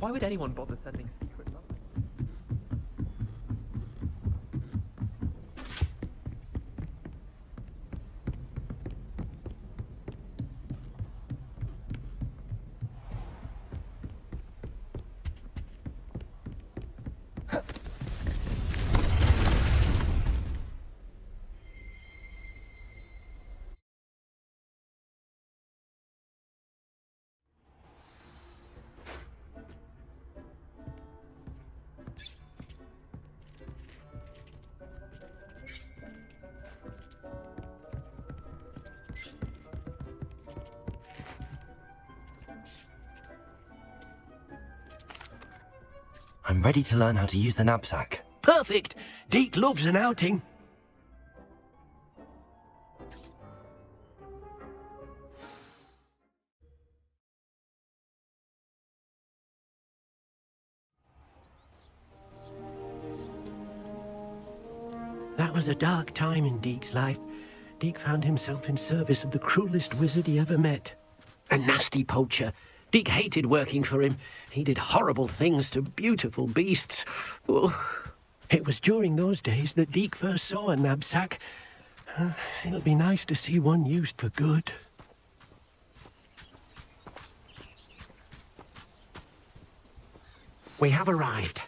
Why would anyone bother sending secret love? I'm ready to learn how to use the knapsack. Perfect! Deke loves an outing. That was a dark time in Deke's life. Deke found himself in service of the cruelest wizard he ever met. A nasty poacher. Deke hated working for him. He did horrible things to beautiful beasts. Oh. It was during those days that Deke first saw a knapsack. It'll be nice to see one used for good. We have arrived.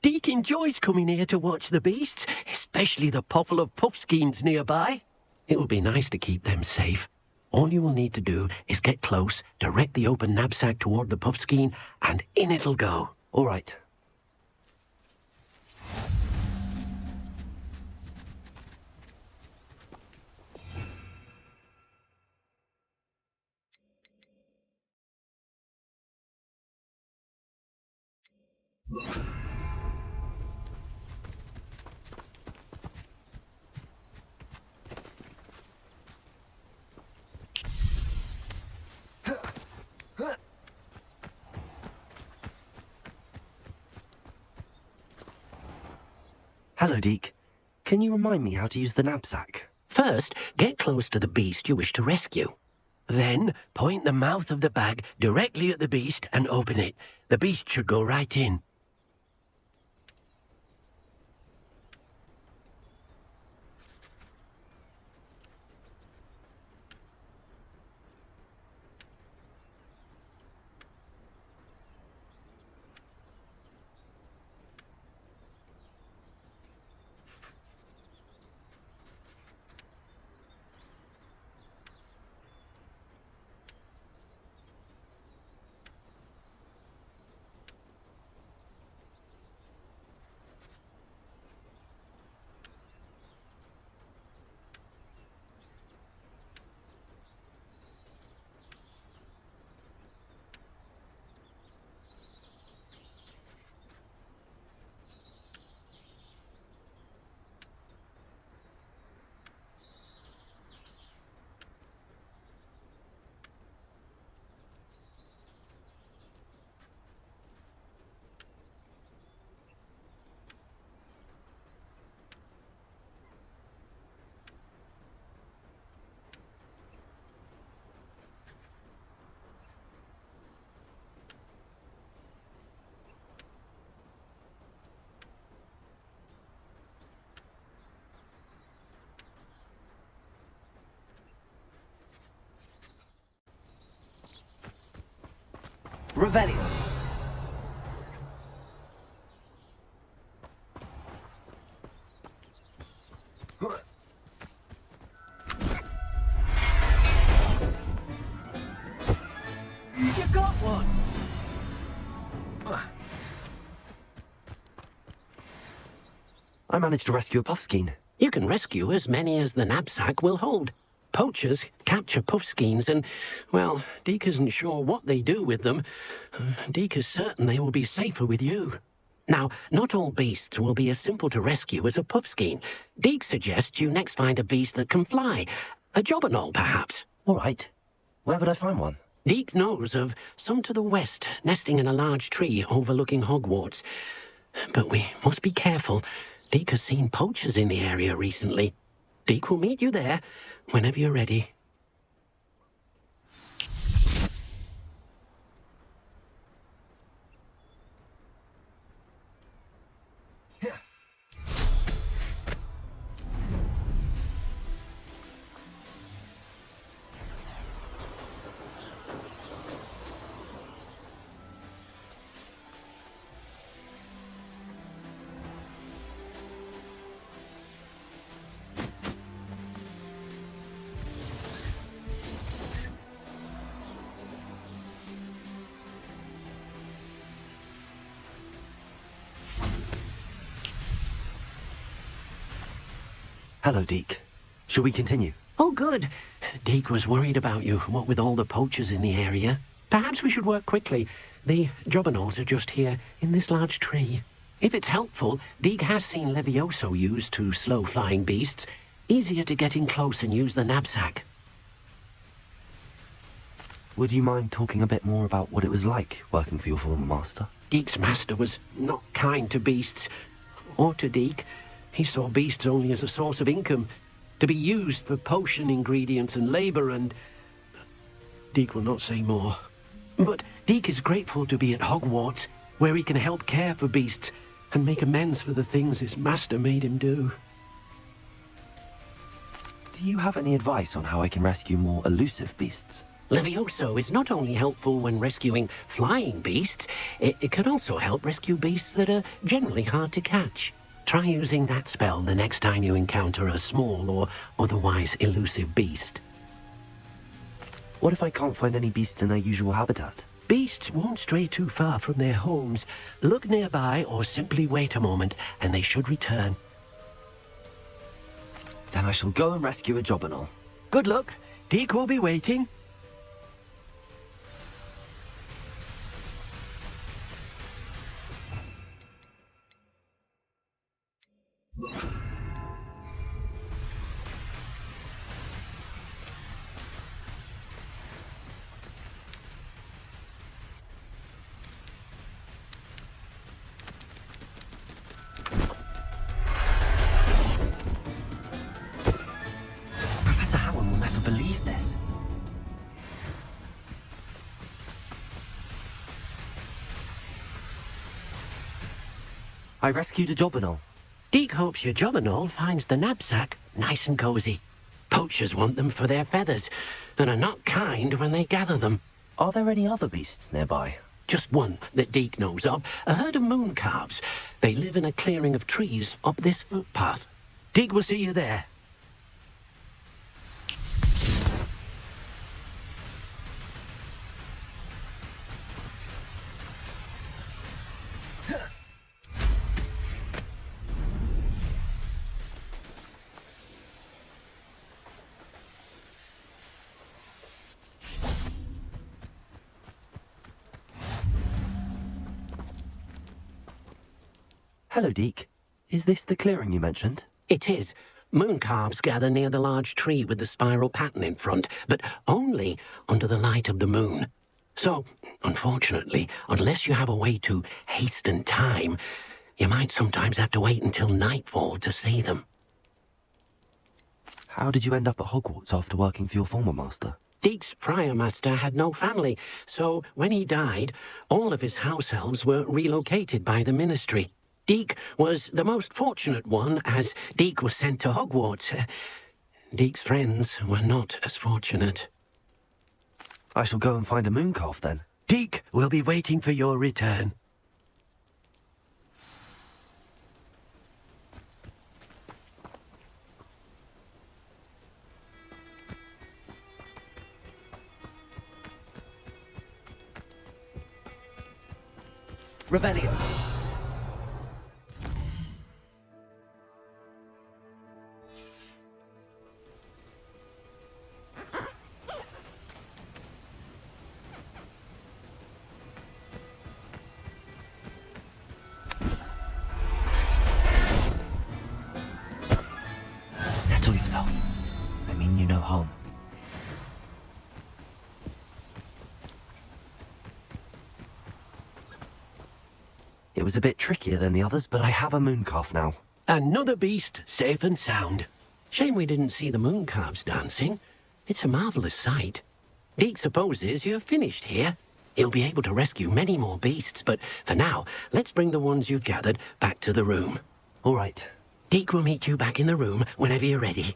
Deke enjoys coming here to watch the beasts, especially the potful of puffskeins nearby. It will be nice to keep them safe. All you will need to do is get close, direct the open knapsack toward the puffskein, and in it'll go. All right. Hello, Deke. Can you remind me how to use the knapsack? First, get close to the beast you wish to rescue. Then, point the mouth of the bag directly at the beast and open it. The beast should go right in. Revelio. You got one! I managed to rescue a puffskein. You can rescue as many as the knapsack will hold. Poachers capture puffskeins and, well, Deke isn't sure what they do with them. Deke is certain they will be safer with you. Now, not all beasts will be as simple to rescue as a puffskein. Deke suggests you next find a beast that can fly. A jobberknoll, perhaps. All right. Where would I find one? Deke knows of some to the west, nesting in a large tree overlooking Hogwarts. But we must be careful. Deke has seen poachers in the area recently. Deke will meet you there whenever you're ready. Hello, Deke. Shall we continue? Oh, good. Deke was worried about you, what with all the poachers in the area. Perhaps we should work quickly. The jobberknolls are just here, in this large tree. If it's helpful, Deke has seen Levioso used to slow flying beasts. Easier to get in close and use the knapsack. Would you mind talking a bit more about what it was like working for your former master? Deke's master was not kind to beasts, or to Deke. He saw beasts only as a source of income, to be used for potion ingredients and labour, and... Deke will not say more. But Deke is grateful to be at Hogwarts, where he can help care for beasts and make amends for the things his master made him do. Do you have any advice on how I can rescue more elusive beasts? Levioso is not only helpful when rescuing flying beasts, it can also help rescue beasts that are generally hard to catch. Try using that spell the next time you encounter a small or otherwise elusive beast. What if I can't find any beasts in their usual habitat? Beasts won't stray too far from their homes. Look nearby or simply wait a moment and they should return. Then I shall go and rescue a jobberknoll. Good luck. Deke will be waiting. Professor Howard will never believe this. I rescued a jobberknoll. Deke hopes your jobberknoll finds the knapsack nice and cozy. Poachers want them for their feathers, and are not kind when they gather them. Are there any other beasts nearby? Just one that Deke knows of, a herd of moon calves. They live in a clearing of trees up this footpath. Deke will see you there. Hello, Deke. Is this the clearing you mentioned? It is. Moon calves gather near the large tree with the spiral pattern in front, but only under the light of the moon. So, unfortunately, unless you have a way to hasten time, you might sometimes have to wait until nightfall to see them. How did you end up at Hogwarts after working for your former master? Deke's prior master had no family, so when he died, all of his house elves were relocated by the ministry. Deke was the most fortunate one, as Deke was sent to Hogwarts. Deke's friends were not as fortunate. I shall go and find a mooncalf then. Deke will be waiting for your return. Revelio. Settle yourself. I mean you no harm. It was a bit trickier than the others, but I have a mooncalf now. Another beast, safe and sound. Shame we didn't see the moon calves dancing. It's a marvellous sight. Deke supposes you're finished here. He'll be able to rescue many more beasts, but for now, let's bring the ones you've gathered back to the room. All right. Deke will meet you back in the room whenever you're ready.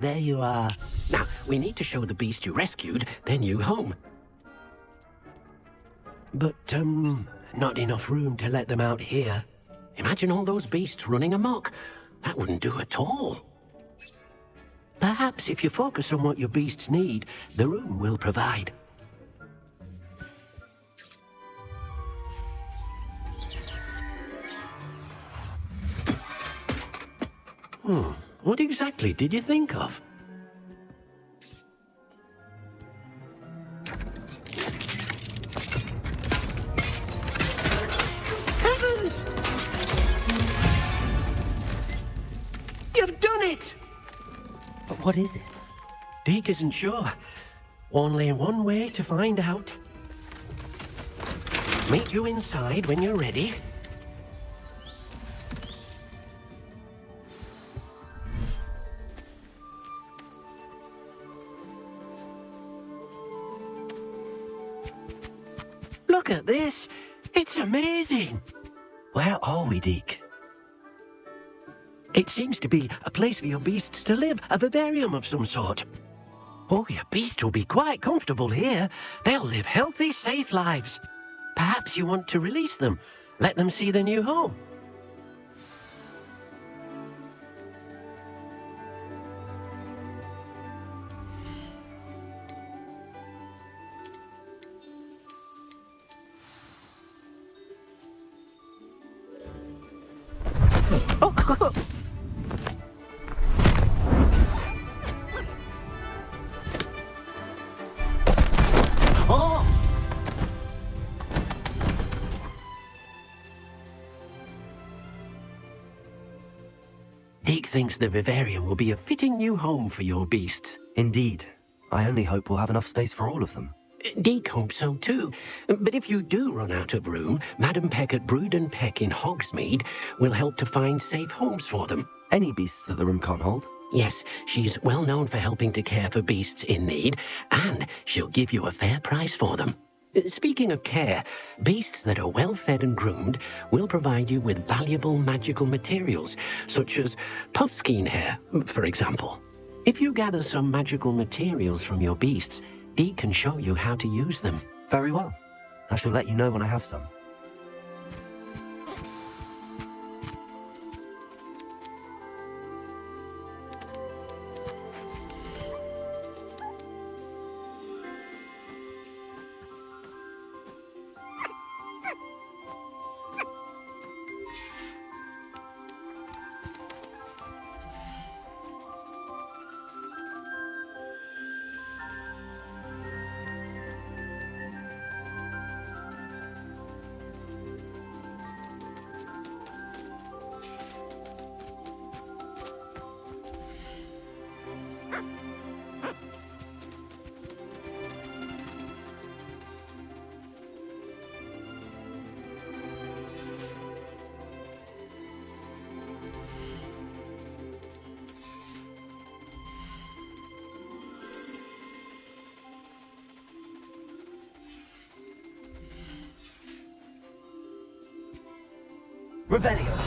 There you are. Now, we need to show the beast you rescued their new home. but, not enough room to let them out here. Imagine all those beasts running amok. That wouldn't do at all. Perhaps if you focus on what your beasts need, the room will provide. What exactly did you think of? Heavens! You've done it! But what is it? Deke isn't sure. Only one way to find out. Meet you inside when you're ready. Look at this! It's amazing! Where are we, Deke? It seems to be a place for your beasts to live, a vivarium of some sort. Oh, your beasts will be quite comfortable here. They'll live healthy, safe lives. Perhaps you want to release them, let them see their new home. Deke thinks the vivarium will be a fitting new home for your beasts. Indeed. I only hope we'll have enough space for all of them. Deke hopes so too. But if you do run out of room, Madam Peck at Brood and Peck in Hogsmeade will help to find safe homes for them. Any beasts that the room can't hold? Yes, she's well known for helping to care for beasts in need, and she'll give you a fair price for them. Speaking of care, beasts that are well fed and groomed will provide you with valuable magical materials, such as puffskein hair, for example. If you gather some magical materials from your beasts, Deke can show you how to use them. Very well. I shall let you know when I have some. Revelio.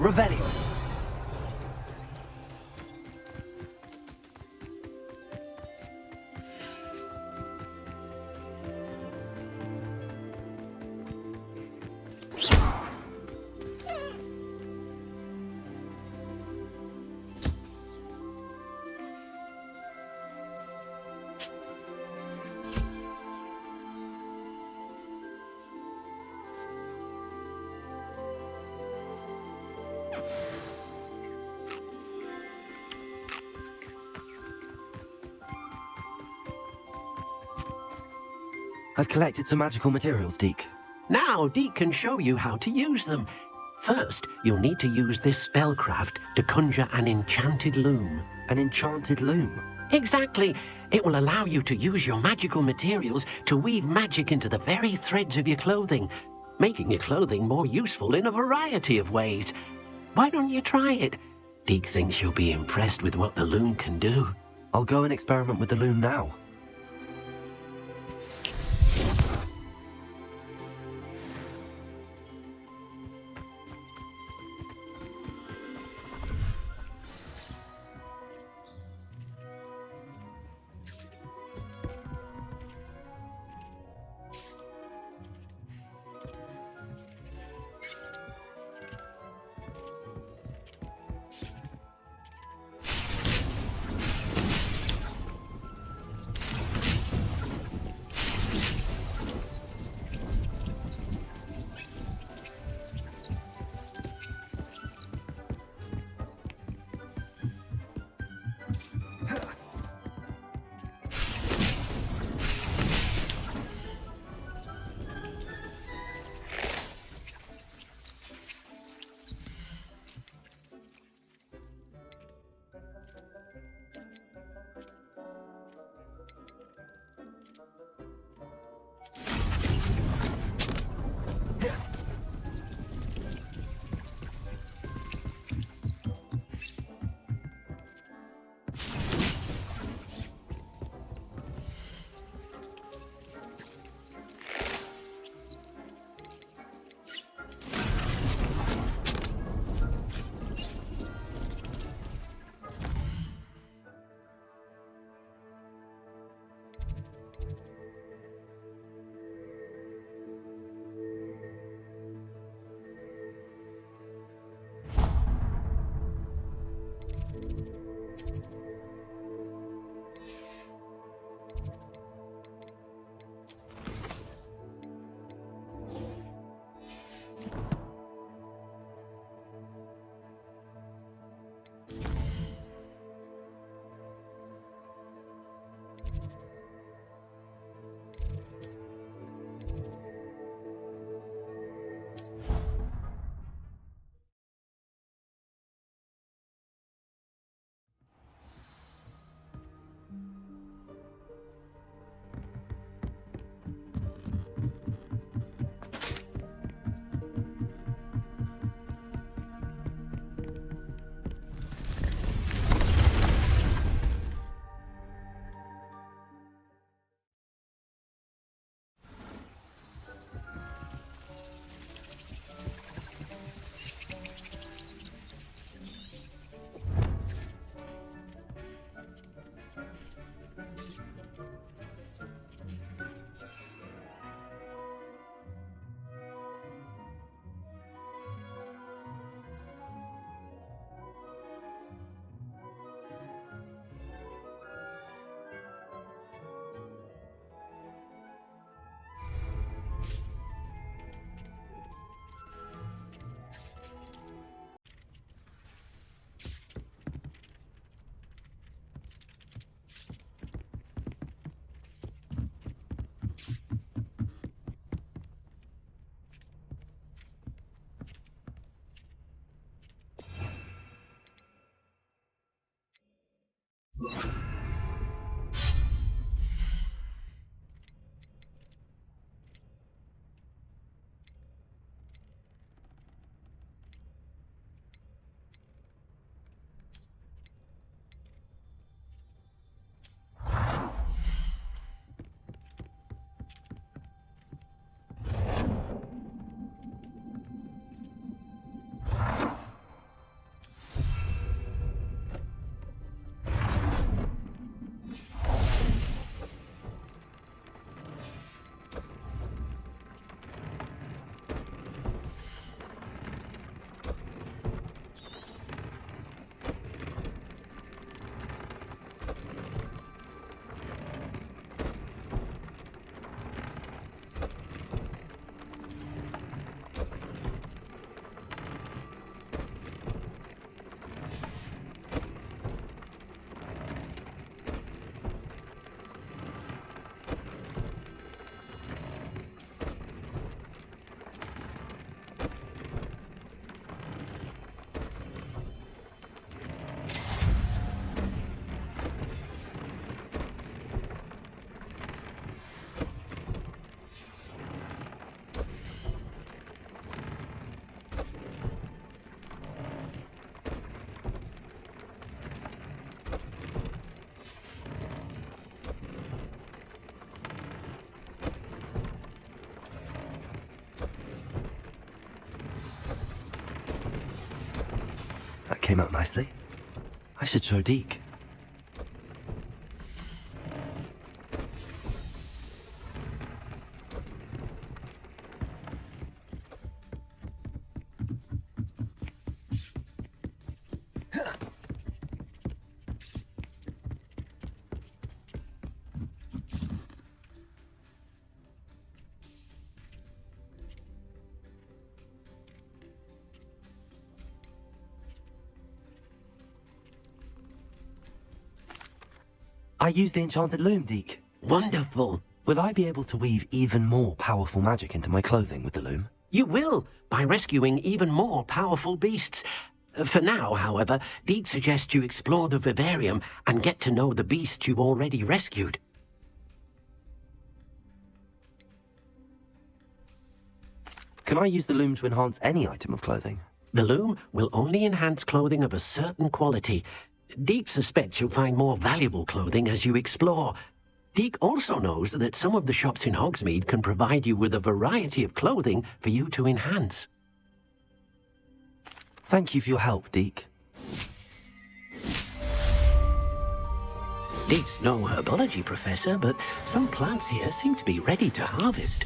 Revelio. I've collected some magical materials, Deke. Now, Deke can show you how to use them. First, you'll need to use this spellcraft to conjure an enchanted loom. An enchanted loom? Exactly. It will allow you to use your magical materials to weave magic into the very threads of your clothing, making your clothing more useful in a variety of ways. Why don't you try it? Deke thinks you'll be impressed with what the loom can do. I'll go and experiment with the loom now. came out nicely. I should show Deke. I use the enchanted loom, Deke. Wonderful. Will I be able to weave even more powerful magic into my clothing with the loom? You will, by rescuing even more powerful beasts. For now, however, Deke suggests you explore the vivarium and get to know the beasts you've already rescued. Can I use the loom to enhance any item of clothing? The loom will only enhance clothing of a certain quality. Deke suspects you'll find more valuable clothing as you explore. Deke also knows that some of the shops in Hogsmeade can provide you with a variety of clothing for you to enhance. Thank you for your help, Deke. Deke's no herbology professor, but some plants here seem to be ready to harvest.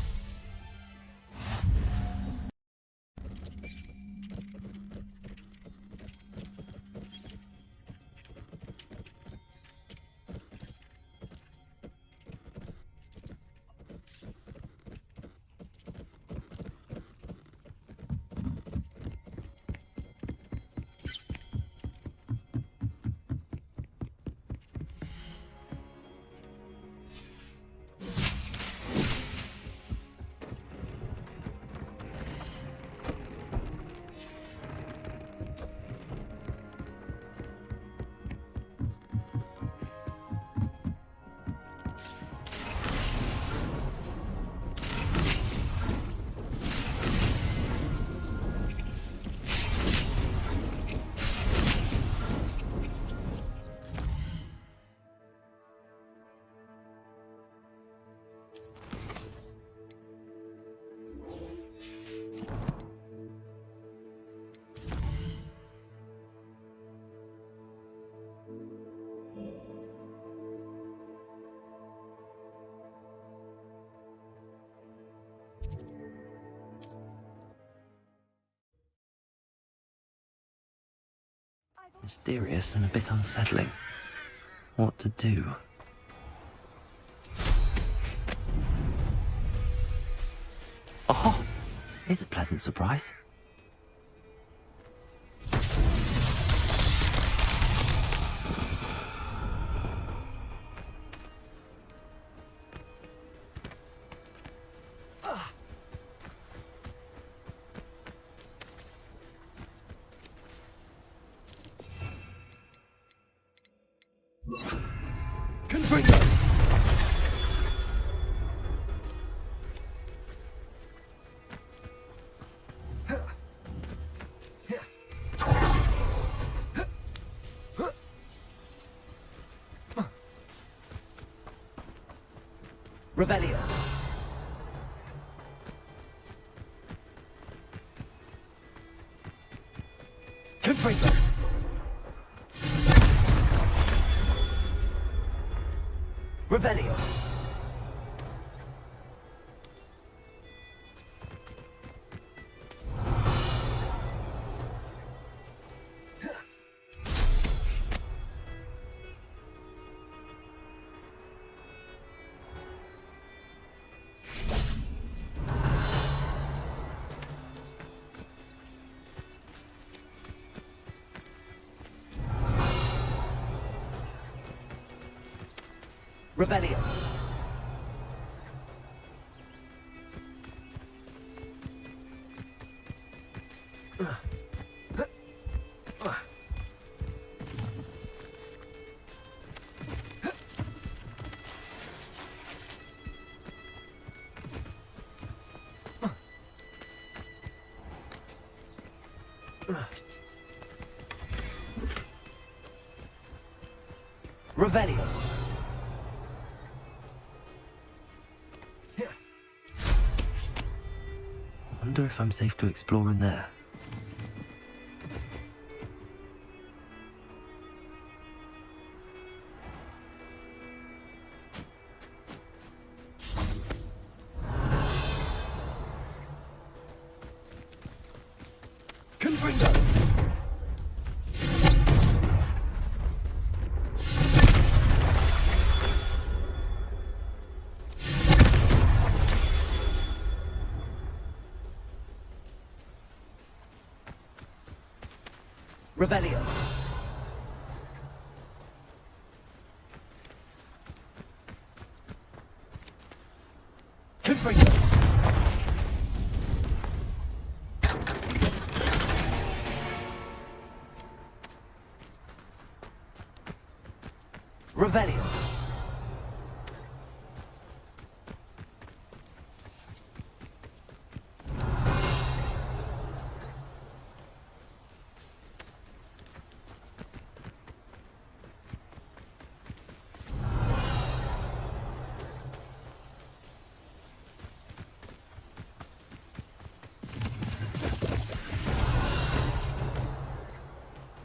Mysterious and a bit unsettling. What to do? Oh, here's a pleasant surprise. Revelio. Confringo. Revelio. Revelio. Revelio. Wonder if I'm safe to explore in there. Confringo! Revelio. Confringo! Revelio.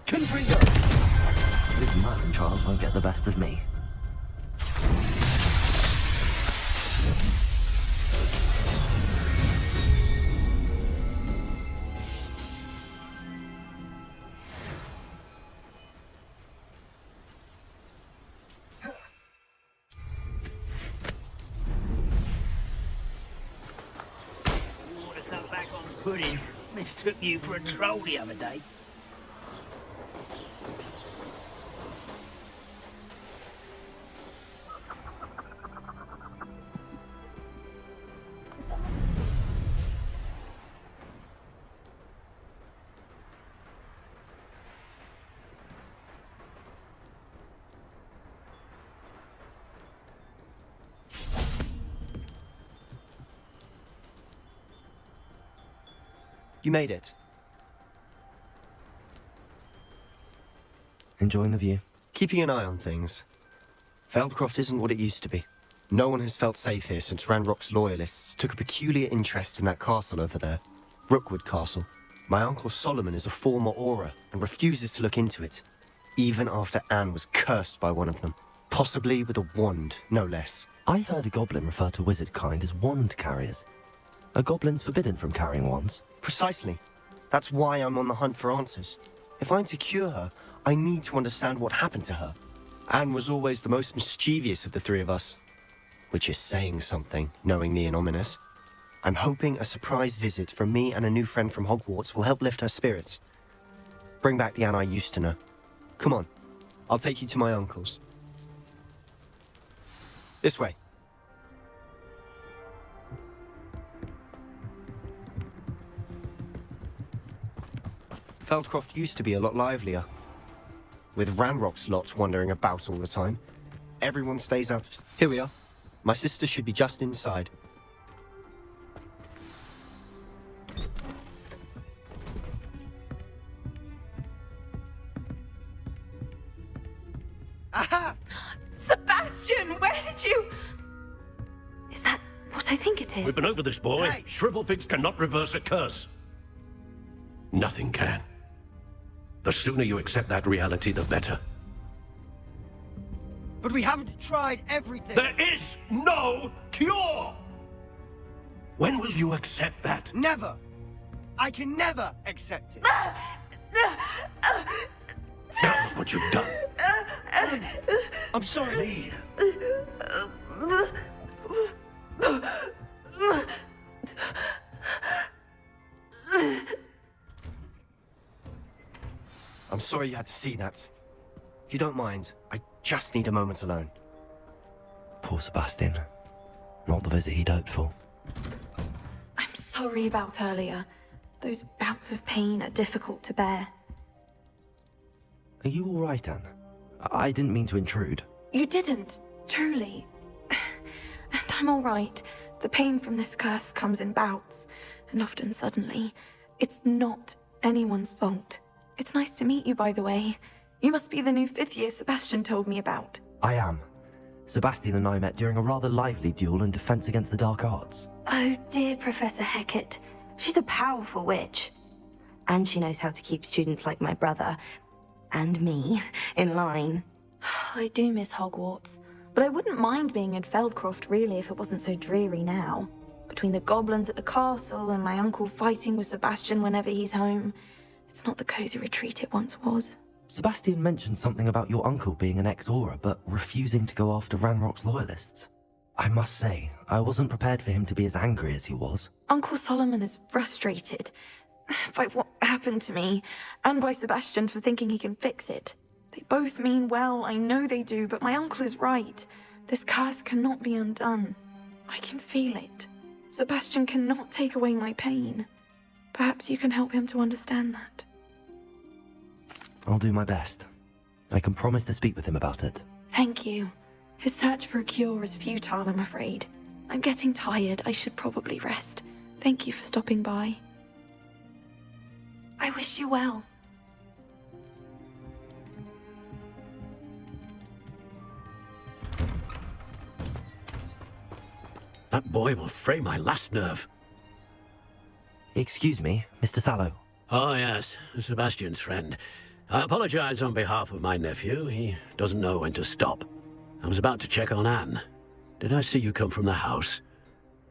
Confringo! This man, Charles, won't get the best of me. Want to cut back on pudding? Mistook you for a troll the other day. You made it. Enjoying the view? Keeping an eye on things. Feldcroft isn't what it used to be. No one has felt safe here since Ranrock's loyalists took a peculiar interest in that castle over there. Rookwood Castle. My uncle Solomon is a former Auror and refuses to look into it, even after Anne was cursed by one of them. Possibly with a wand, no less. I heard a goblin refer to wizard kind as wand carriers. Are goblins forbidden from carrying wands? Precisely. That's why I'm on the hunt for answers. If I'm to cure her, I need to understand what happened to her. Anne was always the most mischievous of the three of us. Which is saying something, knowing me and ominous. I'm hoping a surprise visit from me and a new friend from Hogwarts will help lift her spirits. Bring back the Anne I used to know. Come on, I'll take you to my uncle's. This way. Feldcroft used to be a lot livelier. With Ranrock's lot wandering about all the time. Everyone stays out of... Here we are. My sister should be just inside. Aha! Sebastian, where did you... Is that what I think it is? We've been over this, boy. Hey. Shrivelfigs cannot reverse a curse. Nothing can. The sooner you accept that reality, the better. But we haven't tried everything. There is no cure! When will you accept that? Never. I can never accept it. Now look what you've done. I'm sorry. I'm sorry you had to see that. If you don't mind, I just need a moment alone. Poor Sebastian. Not the visit he'd hoped for. I'm sorry about earlier. Those bouts of pain are difficult to bear. Are you all right, Anne? I didn't mean to intrude. You didn't, truly. And I'm all right. The pain from this curse comes in bouts, and often suddenly. It's not anyone's fault. It's nice to meet you, by the way. You must be the new 5th year Sebastian told me about. I am. Sebastian and I met during a rather lively duel in defense against the dark arts. Oh dear, Professor Hecat. She's a powerful witch. And she knows how to keep students like my brother, and me, in line. I do miss Hogwarts, but I wouldn't mind being in Feldcroft really if it wasn't so dreary now. Between the goblins at the castle and my uncle fighting with Sebastian whenever he's home, It's not the cozy retreat it once was. Sebastian mentioned something about your uncle being an ex-Aura, but refusing to go after Ranrock's loyalists. I must say, I wasn't prepared for him to be as angry as he was. Uncle Solomon is frustrated by what happened to me, and by Sebastian for thinking he can fix it. They both mean well, I know they do, but my uncle is right. This curse cannot be undone. I can feel it. Sebastian cannot take away my pain. Perhaps you can help him to understand that. I'll do my best. I can promise to speak with him about it. Thank you. His search for a cure is futile, I'm afraid. I'm getting tired. I should probably rest. Thank you for stopping by. I wish you well. That boy will fray my last nerve. Excuse me, Mr. Sallow. Oh, yes, Sebastian's friend. I apologize on behalf of my nephew. He doesn't know when to stop. I was about to check on Anne. Did I see you come from the house?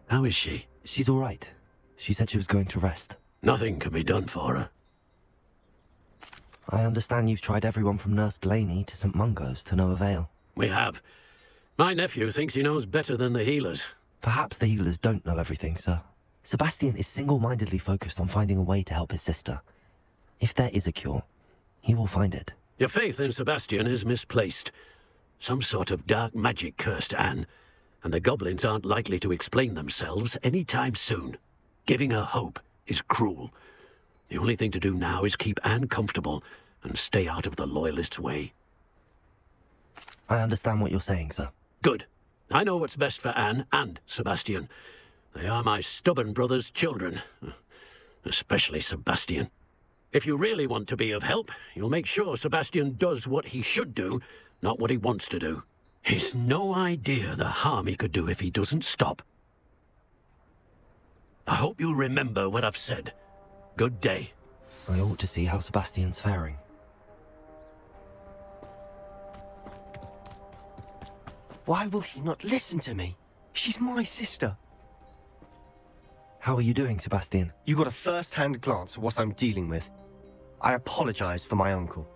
How is she? She's all right. She said she was going to rest. Nothing can be done for her. I understand you've tried everyone from Nurse Blaney to St. Mungo's to no avail. We have. My nephew thinks he knows better than the healers. Perhaps the healers don't know everything, sir. Sebastian is single-mindedly focused on finding a way to help his sister. If there is a cure, he will find it. Your faith in Sebastian is misplaced. Some sort of dark magic cursed Anne, and the goblins aren't likely to explain themselves anytime soon. Giving her hope is cruel. The only thing to do now is keep Anne comfortable and stay out of the Loyalists' way. I understand what you're saying, sir. Good. I know what's best for Anne and Sebastian. They are my stubborn brother's children. Especially Sebastian. If you really want to be of help, you'll make sure Sebastian does what he should do, not what he wants to do. He's no idea the harm he could do if he doesn't stop. I hope you'll remember what I've said. Good day. I ought to see how Sebastian's faring. Why will he not listen to me? She's my sister. How are you doing, Sebastian? You got a first-hand glance at what I'm dealing with. I apologize for my uncle.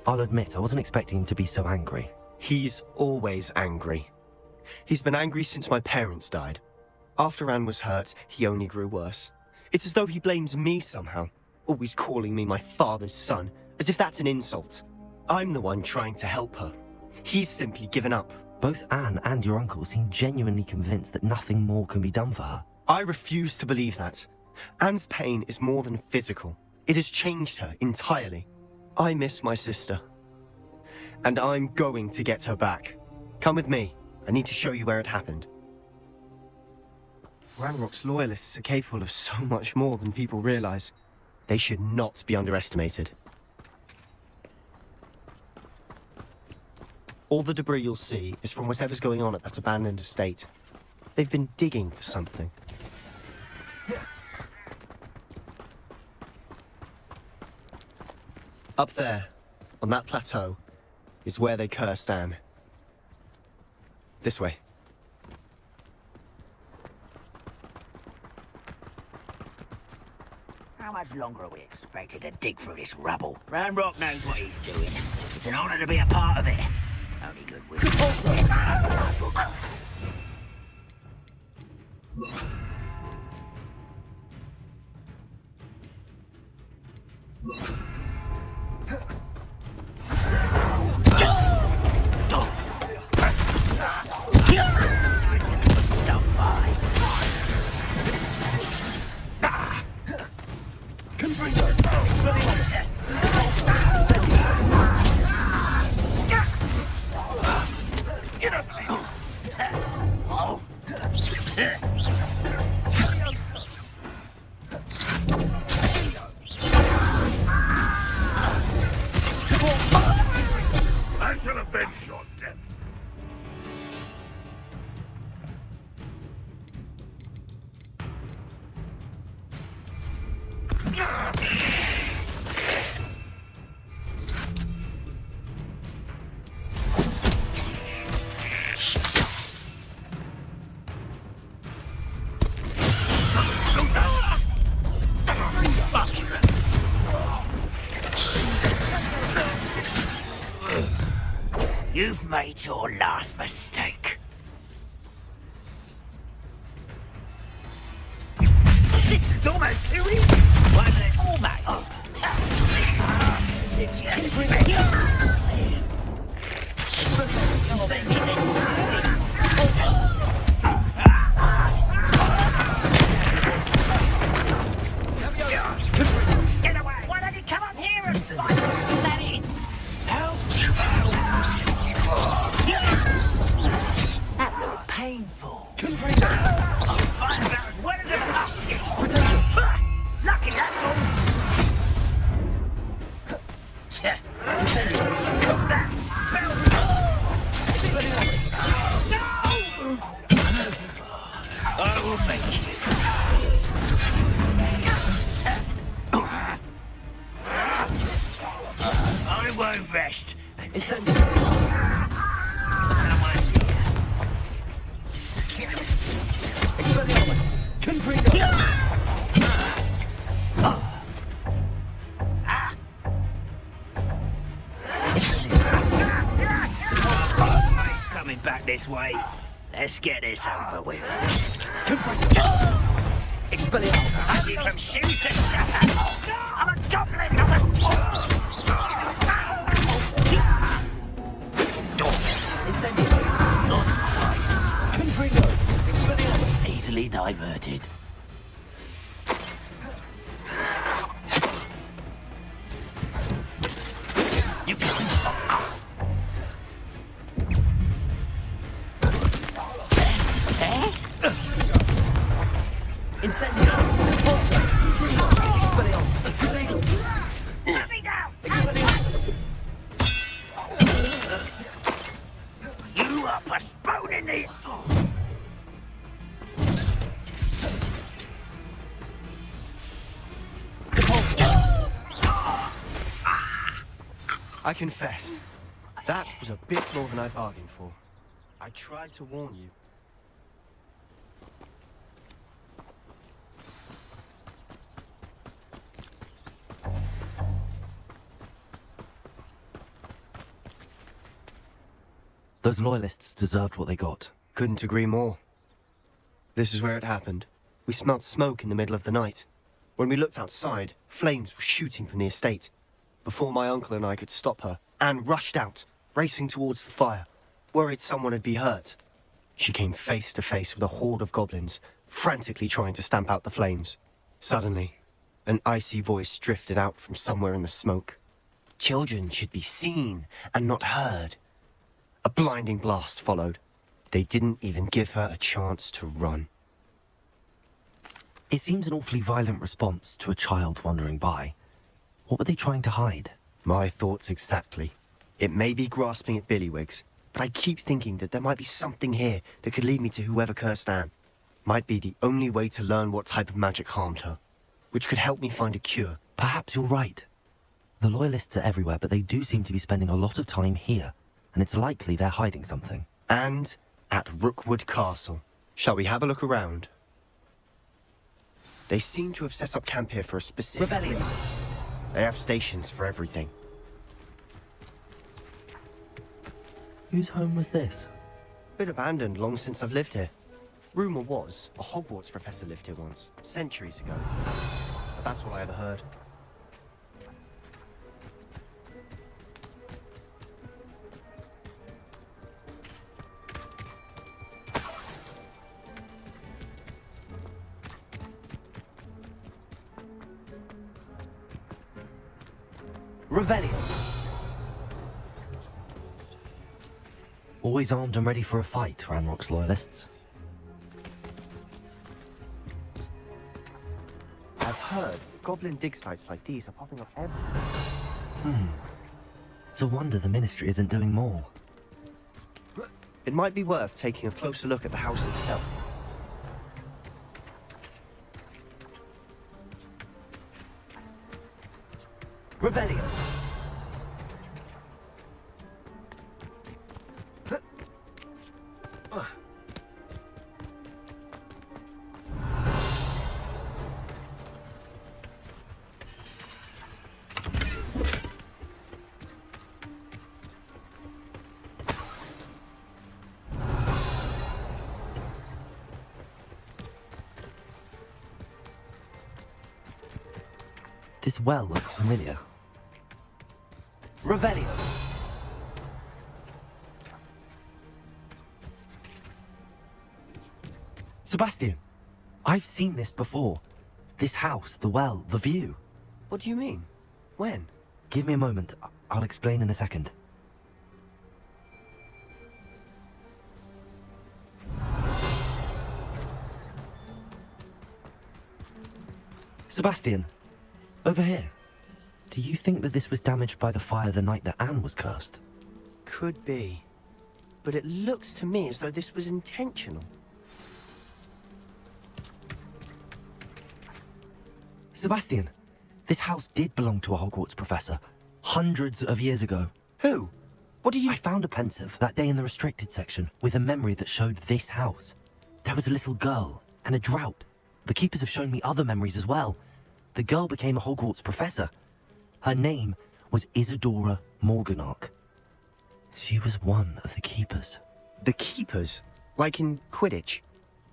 I'll admit, I wasn't expecting him to be so angry. He's always angry. He's been angry since my parents died. After Anne was hurt, he only grew worse. It's as though he blames me somehow, always calling me my father's son, as if that's an insult. I'm the one trying to help her. He's simply given up. Both Anne and your uncle seem genuinely convinced that nothing more can be done for her. I refuse to believe that. Anne's pain is more than physical. It has changed her entirely. I miss my sister. And I'm going to get her back. Come with me. I need to show you where it happened. Ranrock's loyalists are capable of so much more than people realize. They should not be underestimated. All the debris you'll see is from whatever's going on at that abandoned estate. They've been digging for something. Up there, on that plateau, is where they cursed Anne. This way. How much longer are we expected to dig through this rubble? Ranrock knows what he's doing. It's an honor to be a part of it. Only good wizards. I shall avenge your death. You've made your last mistake. This is almost too easy. Wasn't it? Almost. As if you can bring it. Get away! Why don't you come up here and fight? Is that it? Ouch! That looked painful. I'll fight about as well as ever. Lucky, that's all. That spell. No! I will make it. I won't rest until... Expelliarmus! Confringo! Coming back this way. Let's get this over with. Expelliarmus! Have you some shoes to shatter? I'm a goblin, not a toy! Incendio! Confringo! Expelliarmus! Easily diverted. You can't stop us. Incendio! Expelliarmus! Let me down! Expelliarmus! You are postponing the... I confess, that was a bit more than I bargained for. I tried to warn you. Those loyalists deserved what they got. Couldn't agree more. This is where it happened. We smelled smoke in the middle of the night. When we looked outside, flames were shooting from the estate. Before my uncle and I could stop her, Anne rushed out, racing towards the fire, worried someone had been hurt. She came face to face with a horde of goblins, frantically trying to stamp out the flames. Suddenly, an icy voice drifted out from somewhere in the smoke. Children should be seen and not heard. A blinding blast followed. They didn't even give her a chance to run. It seems an awfully violent response to a child wandering by. What were they trying to hide? My thoughts exactly. It may be grasping at Billywigs, but I keep thinking that there might be something here that could lead me to whoever cursed Anne. Might be the only way to learn what type of magic harmed her, which could help me find a cure. Perhaps you're right. The loyalists are everywhere, but they do seem to be spending a lot of time here, and it's likely they're hiding something. And at Rookwood Castle. Shall we have a look around? They seem to have set up camp here for a specific reason. They have stations for everything. Whose home was this? Been abandoned long since I've lived here. Rumour was, a Hogwarts professor lived here once, centuries ago. But that's all I ever heard. Revelio. Always armed and ready for a fight, Ranrock's loyalists. I've heard goblin dig sites like these are popping up everywhere. It's a wonder the Ministry isn't doing more. It might be worth taking a closer look at the house itself. Revelio. This well looks familiar. Revelio. Sebastian, I've seen this before. This house, the well, the view. What do you mean? When? Give me a moment. I'll explain in a second. Sebastian, over here. Do you think that this was damaged by the fire the night that Anne was cursed? Could be. But it looks to me as though this was intentional. Sebastian, this house did belong to a Hogwarts professor, hundreds of years ago. Who? What do you— I found a pensive that day in the restricted section with a memory that showed this house. There was a little girl and a drought. The keepers have shown me other memories as well. The girl became a Hogwarts professor. Her name was Isadora Morganach. She was one of the keepers. The keepers? Like in Quidditch?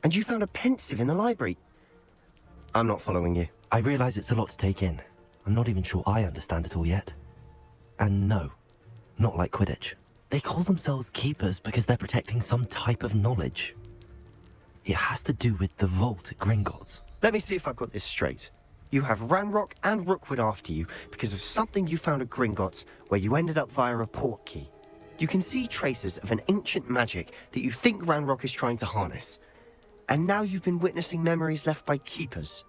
And you found a pensive in the library? I'm not following you. I realize it's a lot to take in. I'm not even sure I understand it all yet. And no, not like Quidditch. They call themselves keepers because they're protecting some type of knowledge. It has to do with the vault at Gringotts. Let me see if I've got this straight. You have Ranrock and Rookwood after you because of something you found at Gringotts where you ended up via a portkey. You can see traces of an ancient magic that you think Ranrock is trying to harness. And now you've been witnessing memories left by keepers.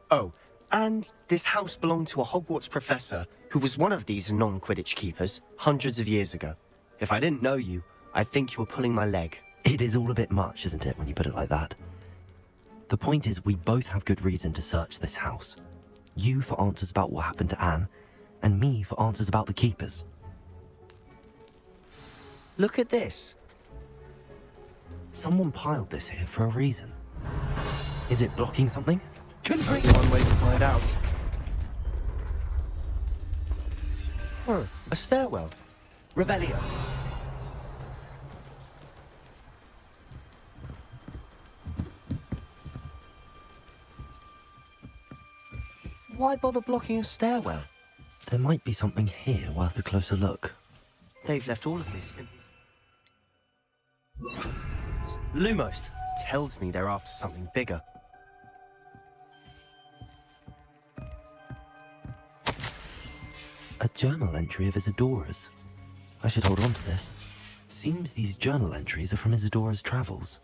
Oh, and this house belonged to a Hogwarts professor who was one of these non-Quidditch keepers hundreds of years ago. If I didn't know you, I'd think you were pulling my leg. It is all a bit much, isn't it, when you put it like that? The point is, we both have good reason to search this house. You for answers about what happened to Anne, and me for answers about the keepers. Look at this. Someone piled this here for a reason. Is it blocking something? One way to find out. Oh, a stairwell. Revelio. Why bother blocking a stairwell? There might be something here worth a closer look. They've left all of this simply... Lumos. Tells me they're after something bigger. A journal entry of Isadora's. I should hold on to this. Seems these journal entries are from Isadora's travels.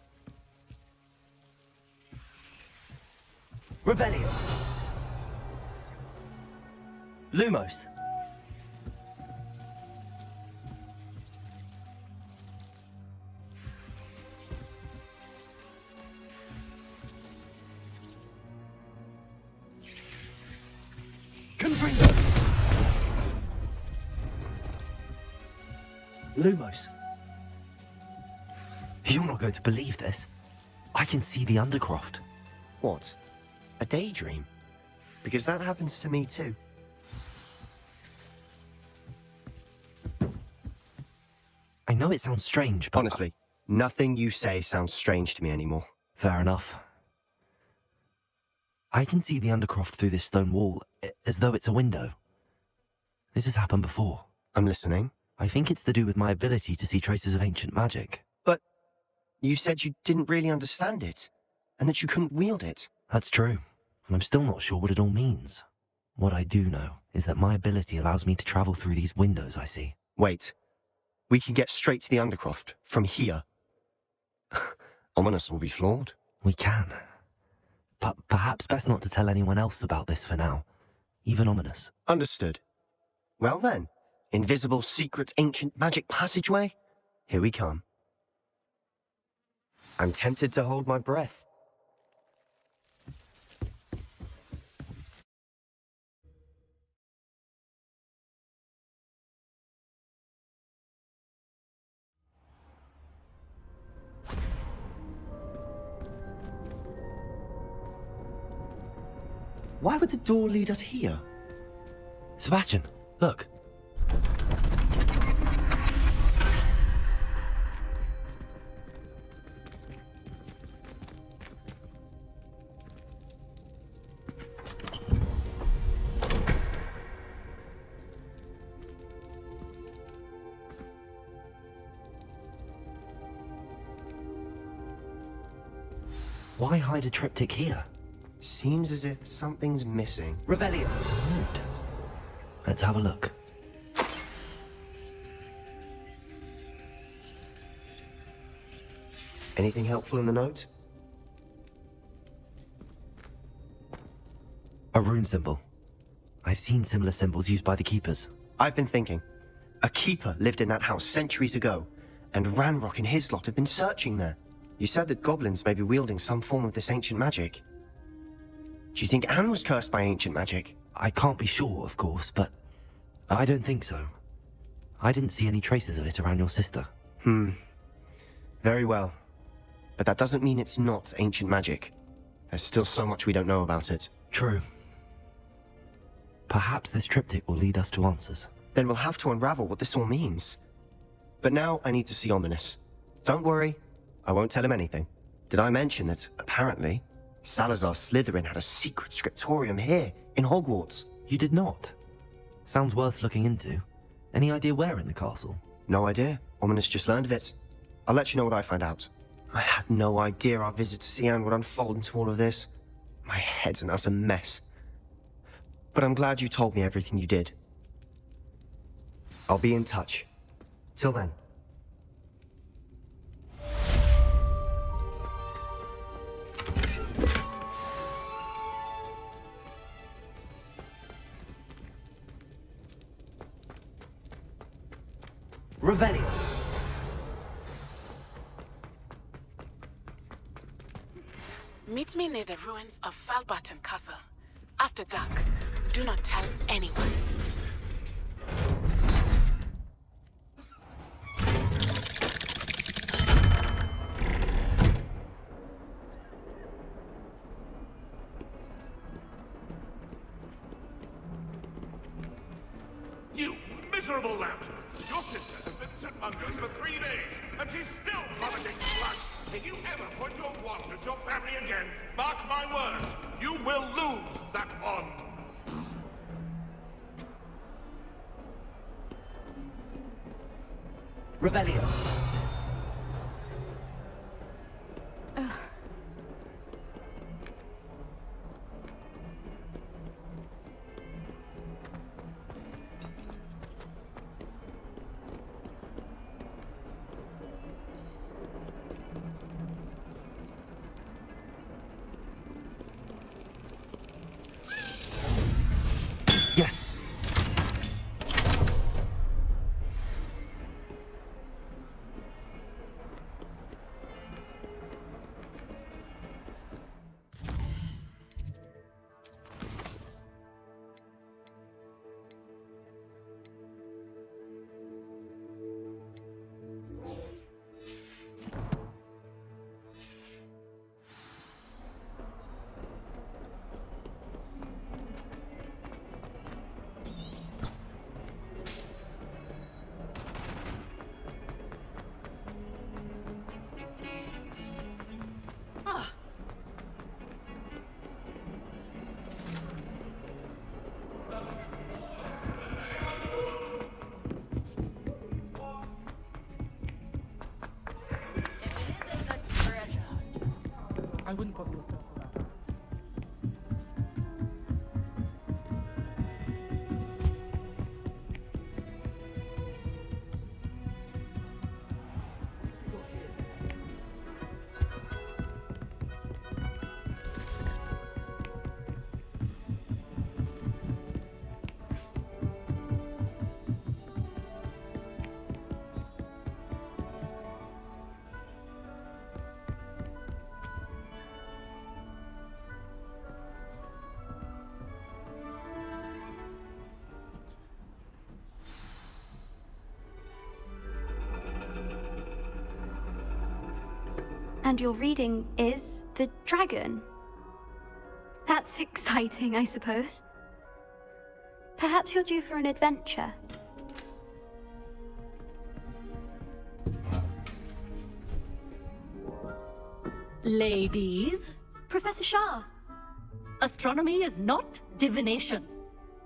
Revelio. Lumos. Confringo. Lumos. You're not going to believe this. I can see the Undercroft. What? A daydream? Because that happens to me too. I know it sounds strange, but... Honestly, nothing you say sounds strange to me anymore. Fair enough. I can see the Undercroft through this stone wall, as though it's a window. This has happened before. I'm listening. I think it's to do with my ability to see traces of ancient magic. But you said you didn't really understand it, and that you couldn't wield it. That's true, and I'm still not sure what it all means. What I do know is that my ability allows me to travel through these windows I see. Wait. We can get straight to the Undercroft, from here. Ominous will be flawed. We can. But perhaps best not to tell anyone else about this for now. Even Ominous. Understood. Well then, invisible, secret, ancient magic passageway? Here we come. I'm tempted to hold my breath. Why would the door lead us here? Sebastian, look. Why hide a triptych here? Seems as if something's missing. Revelio. Let's have a look. Anything helpful in the note? A rune symbol. I've seen similar symbols used by the keepers. I've been thinking. A keeper lived in that house centuries ago, and Ranrock and his lot have been searching there. You said that goblins may be wielding some form of this ancient magic. Do you think Anne was cursed by ancient magic? I can't be sure, of course, but I don't think so. I didn't see any traces of it around your sister. Very well. But that doesn't mean it's not ancient magic. There's still so much we don't know about it. True. Perhaps this triptych will lead us to answers. Then we'll have to unravel what this all means. But now I need to see Ominous. Don't worry, I won't tell him anything. Did I mention that, apparently, Salazar Slytherin had a secret scriptorium here, in Hogwarts? You did not. Sounds worth looking into. Any idea where in the castle? No idea. Ominous just learned of it. I'll let you know what I find out. I had no idea our visit to Cian would unfold into all of this. My head's an utter mess. But I'm glad you told me everything you did. I'll be in touch. Till then. Revelio. Meet me near the ruins of Falbarton Castle. After dark. Do not tell anyone. You miserable lout! Your sister has been St. Mungo's for 3 days, and she's still vomiting blood! If you ever point your wand at your family again, mark my words, you will lose that wand! Revelio. Yes! I wouldn't call you. And your reading is the dragon. That's exciting, I suppose. Perhaps you're due for an adventure. Ladies, Professor Shah. astronomy is not divination.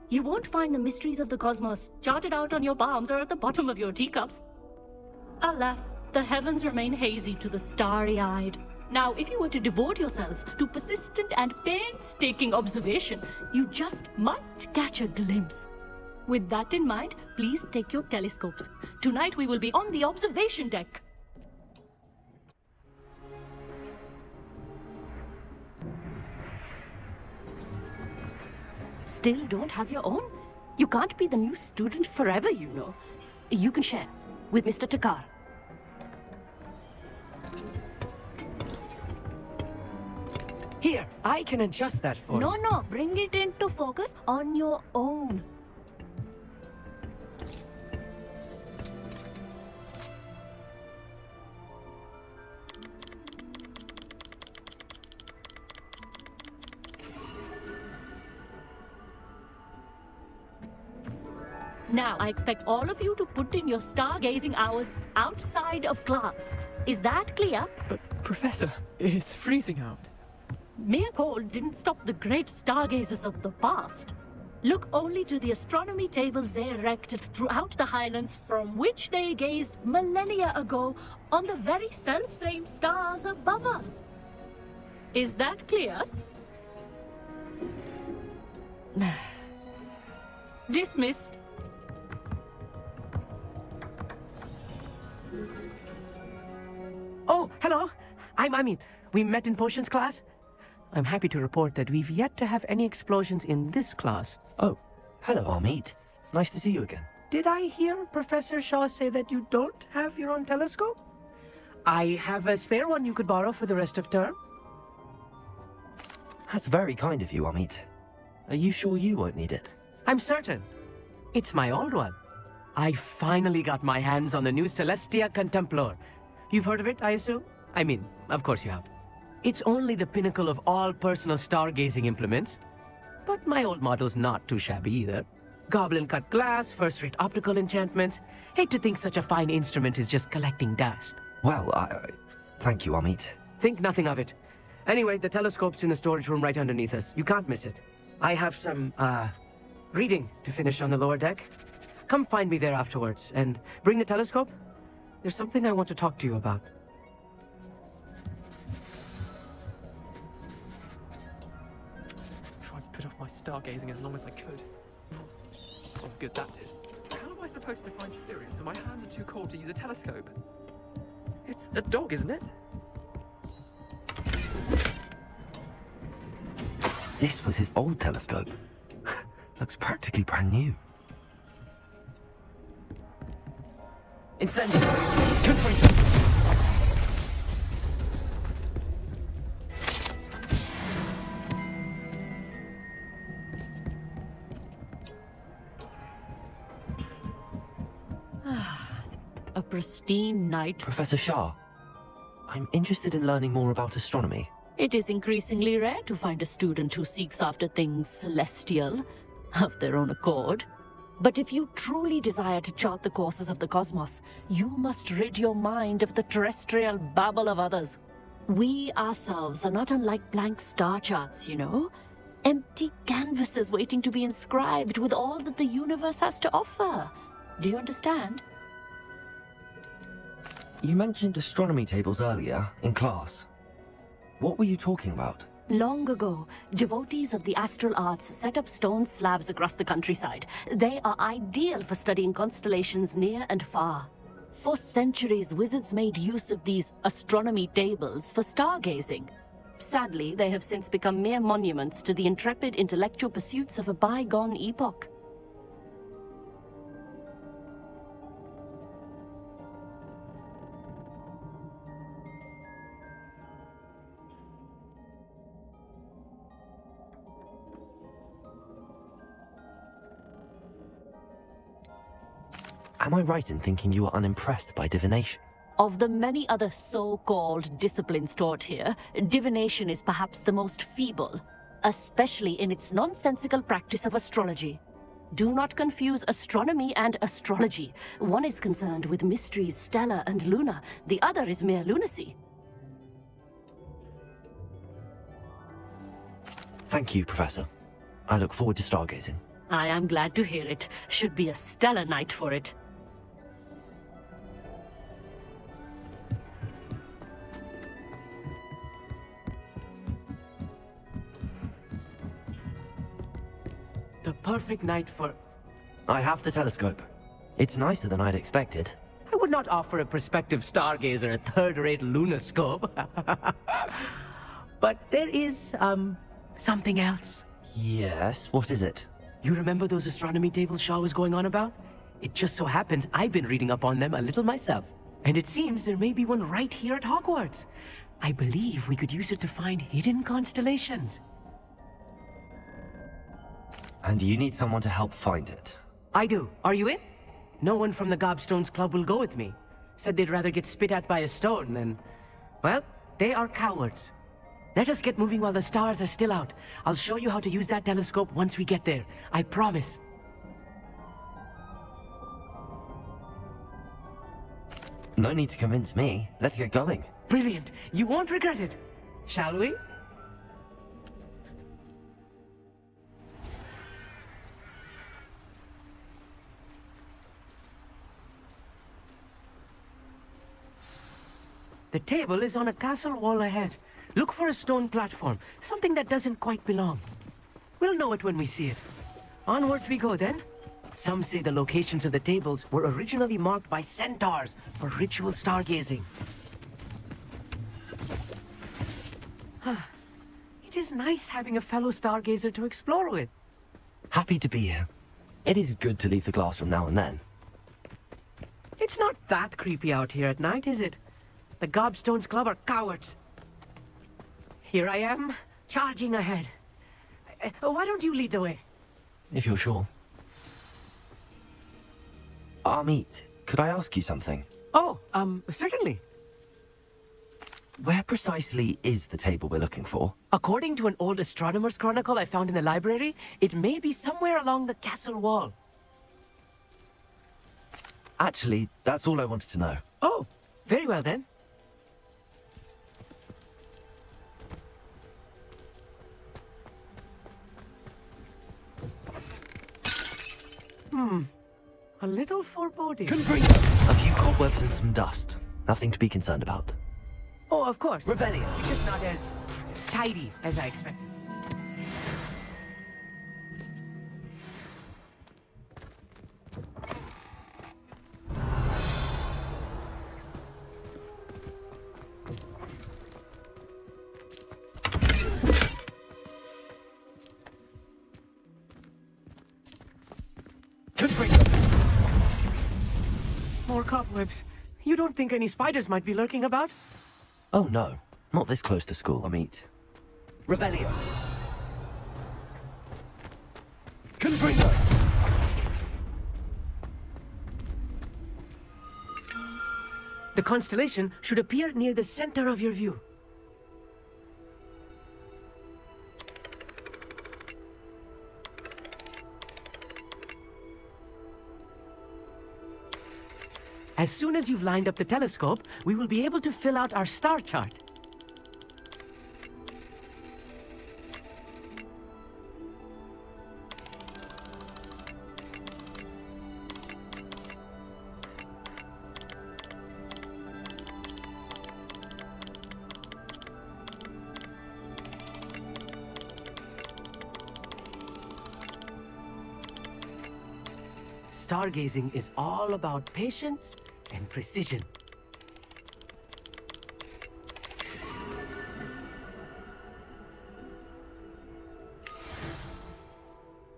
You won't find the mysteries of the cosmos charted out on your palms or at the bottom of your teacups. Alas, the heavens remain hazy to the starry-eyed. Now, if you were to devote yourselves to persistent and painstaking observation, you just might catch a glimpse. With that in mind, please take your telescopes. Tonight we will be on the observation deck. Still don't have your own? You can't be the new student forever, you know. You can share with Mr. Takar. Here, I can adjust that for you. No, bring it into focus on your own. Now, I expect all of you to put in your stargazing hours outside of class. Is that clear? But, Professor, it's freezing out. Mere cold didn't stop the great stargazers of the past. Look only to the astronomy tables they erected throughout the Highlands from which they gazed millennia ago on the very self-same stars above us. Is that clear? Dismissed. Oh, hello. I'm Amit. We met in potions class. I'm happy to report that we've yet to have any explosions in this class. Oh, hello, Amit. Nice to see you again. Did I hear Professor Shaw say that you don't have your own telescope? I have a spare one you could borrow for the rest of term. That's very kind of you, Amit. Are you sure you won't need it? I'm certain. It's my old one. I finally got my hands on the new Celestia Contemplar. You've heard of it, I assume? I mean, of course you have. It's only the pinnacle of all personal stargazing implements. But my old model's not too shabby either. Goblin-cut glass, first-rate optical enchantments. Hate to think such a fine instrument is just collecting dust. Well, thank you, Amit. Think nothing of it. Anyway, the telescope's in the storage room right underneath us. You can't miss it. I have some, reading to finish on the lower deck. Come find me there afterwards, and bring the telescope. There's something I want to talk to you about. Tried to put off my stargazing as long as I could. Oh, good, that did. How am I supposed to find Sirius when my hands are too cold to use a telescope? It's a dog, isn't it? This was his old telescope. Looks practically brand new. Incendio! Good for you! A pristine night. Professor Shah, I'm interested in learning more about astronomy. It is increasingly rare to find a student who seeks after things celestial, of their own accord. But if you truly desire to chart the courses of the cosmos, you must rid your mind of the terrestrial babble of others. We ourselves are not unlike blank star charts, you know? Empty canvases waiting to be inscribed with all that the universe has to offer. Do you understand? You mentioned astronomy tables earlier, in class. What were you talking about? Long ago, devotees of the astral arts set up stone slabs across the countryside. They are ideal for studying constellations near and far. For centuries, wizards made use of these astronomy tables for stargazing. Sadly, they have since become mere monuments to the intrepid intellectual pursuits of a bygone epoch. Am I right in thinking you are unimpressed by divination? Of the many other so-called disciplines taught here, divination is perhaps the most feeble, especially in its nonsensical practice of astrology. Do not confuse astronomy and astrology. One is concerned with mysteries stellar and lunar, the other is mere lunacy. Thank you, Professor. I look forward to stargazing. I am glad to hear it. Should be a stellar night for it. The perfect night for... I have the telescope. It's nicer than I'd expected. I would not offer a prospective stargazer a third-rate lunoscope. But there is, something else. Yes, what is it? You remember those astronomy tables Shaw was going on about? It just so happens I've been reading up on them a little myself. And it seems there may be one right here at Hogwarts. I believe we could use it to find hidden constellations. And you need someone to help find it. I do. Are you in? No one from the Gobstones Club will go with me. Said they'd rather get spit at by a stone than... Well, they are cowards. Let us get moving while the stars are still out. I'll show you how to use that telescope once we get there. I promise. No need to convince me. Let's get going. Brilliant. You won't regret it. Shall we? The table is on a castle wall ahead. Look for a stone platform, something that doesn't quite belong. We'll know it when we see it. Onwards we go then. Some say the locations of the tables were originally marked by centaurs for ritual stargazing. It is nice having a fellow stargazer to explore with. Happy to be here. It is good to leave the classroom now and then. It's not that creepy out here at night, is it? The Gobstones Club are cowards. Here I am, charging ahead. Why don't you lead the way? If you're sure. Amit, could I ask you something? Oh, certainly. Where precisely is the table we're looking for? According to an old astronomer's chronicle I found in the library, it may be somewhere along the castle wall. Actually, that's all I wanted to know. Oh, very well then. A little foreboding. A few cobwebs and some dust. Nothing to be concerned about. Oh, of course. Rebellion. Just not as tidy as I expected. More cobwebs. You don't think any spiders might be lurking about? Oh no, not this close to school, Amit. Rebellion. Confringo. The constellation should appear near the center of your view. As soon as you've lined up the telescope, we will be able to fill out our star chart. Stargazing is all about patience and precision.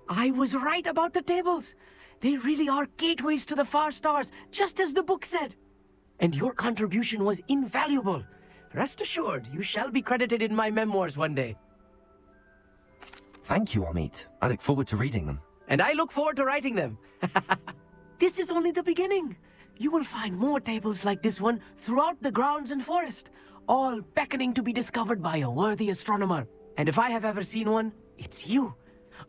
I was right about the tables. They really are gateways to the far stars, just as the book said. And your contribution was invaluable. Rest assured, you shall be credited in my memoirs one day. Thank you, Amit. I look forward to reading them. And I look forward to writing them. This is only the beginning. You will find more tables like this one throughout the grounds and forest, all beckoning to be discovered by a worthy astronomer. And if I have ever seen one, it's you.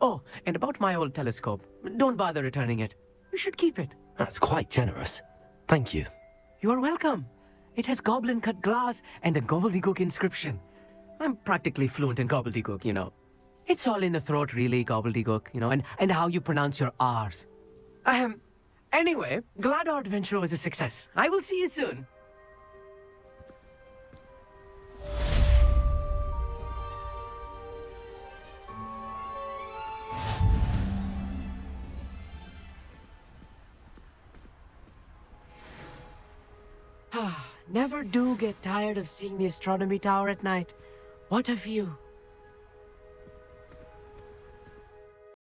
Oh, and about my old telescope, don't bother returning it. You should keep it. That's quite generous. Thank you. You are welcome. It has goblin-cut glass and a gobbledygook inscription. I'm practically fluent in gobbledygook, you know. It's all in the throat, really, gobbledygook, you know, and how you pronounce your R's. Anyway, glad our adventure was a success. I will see you soon. never do get tired of seeing the astronomy tower at night. What a view.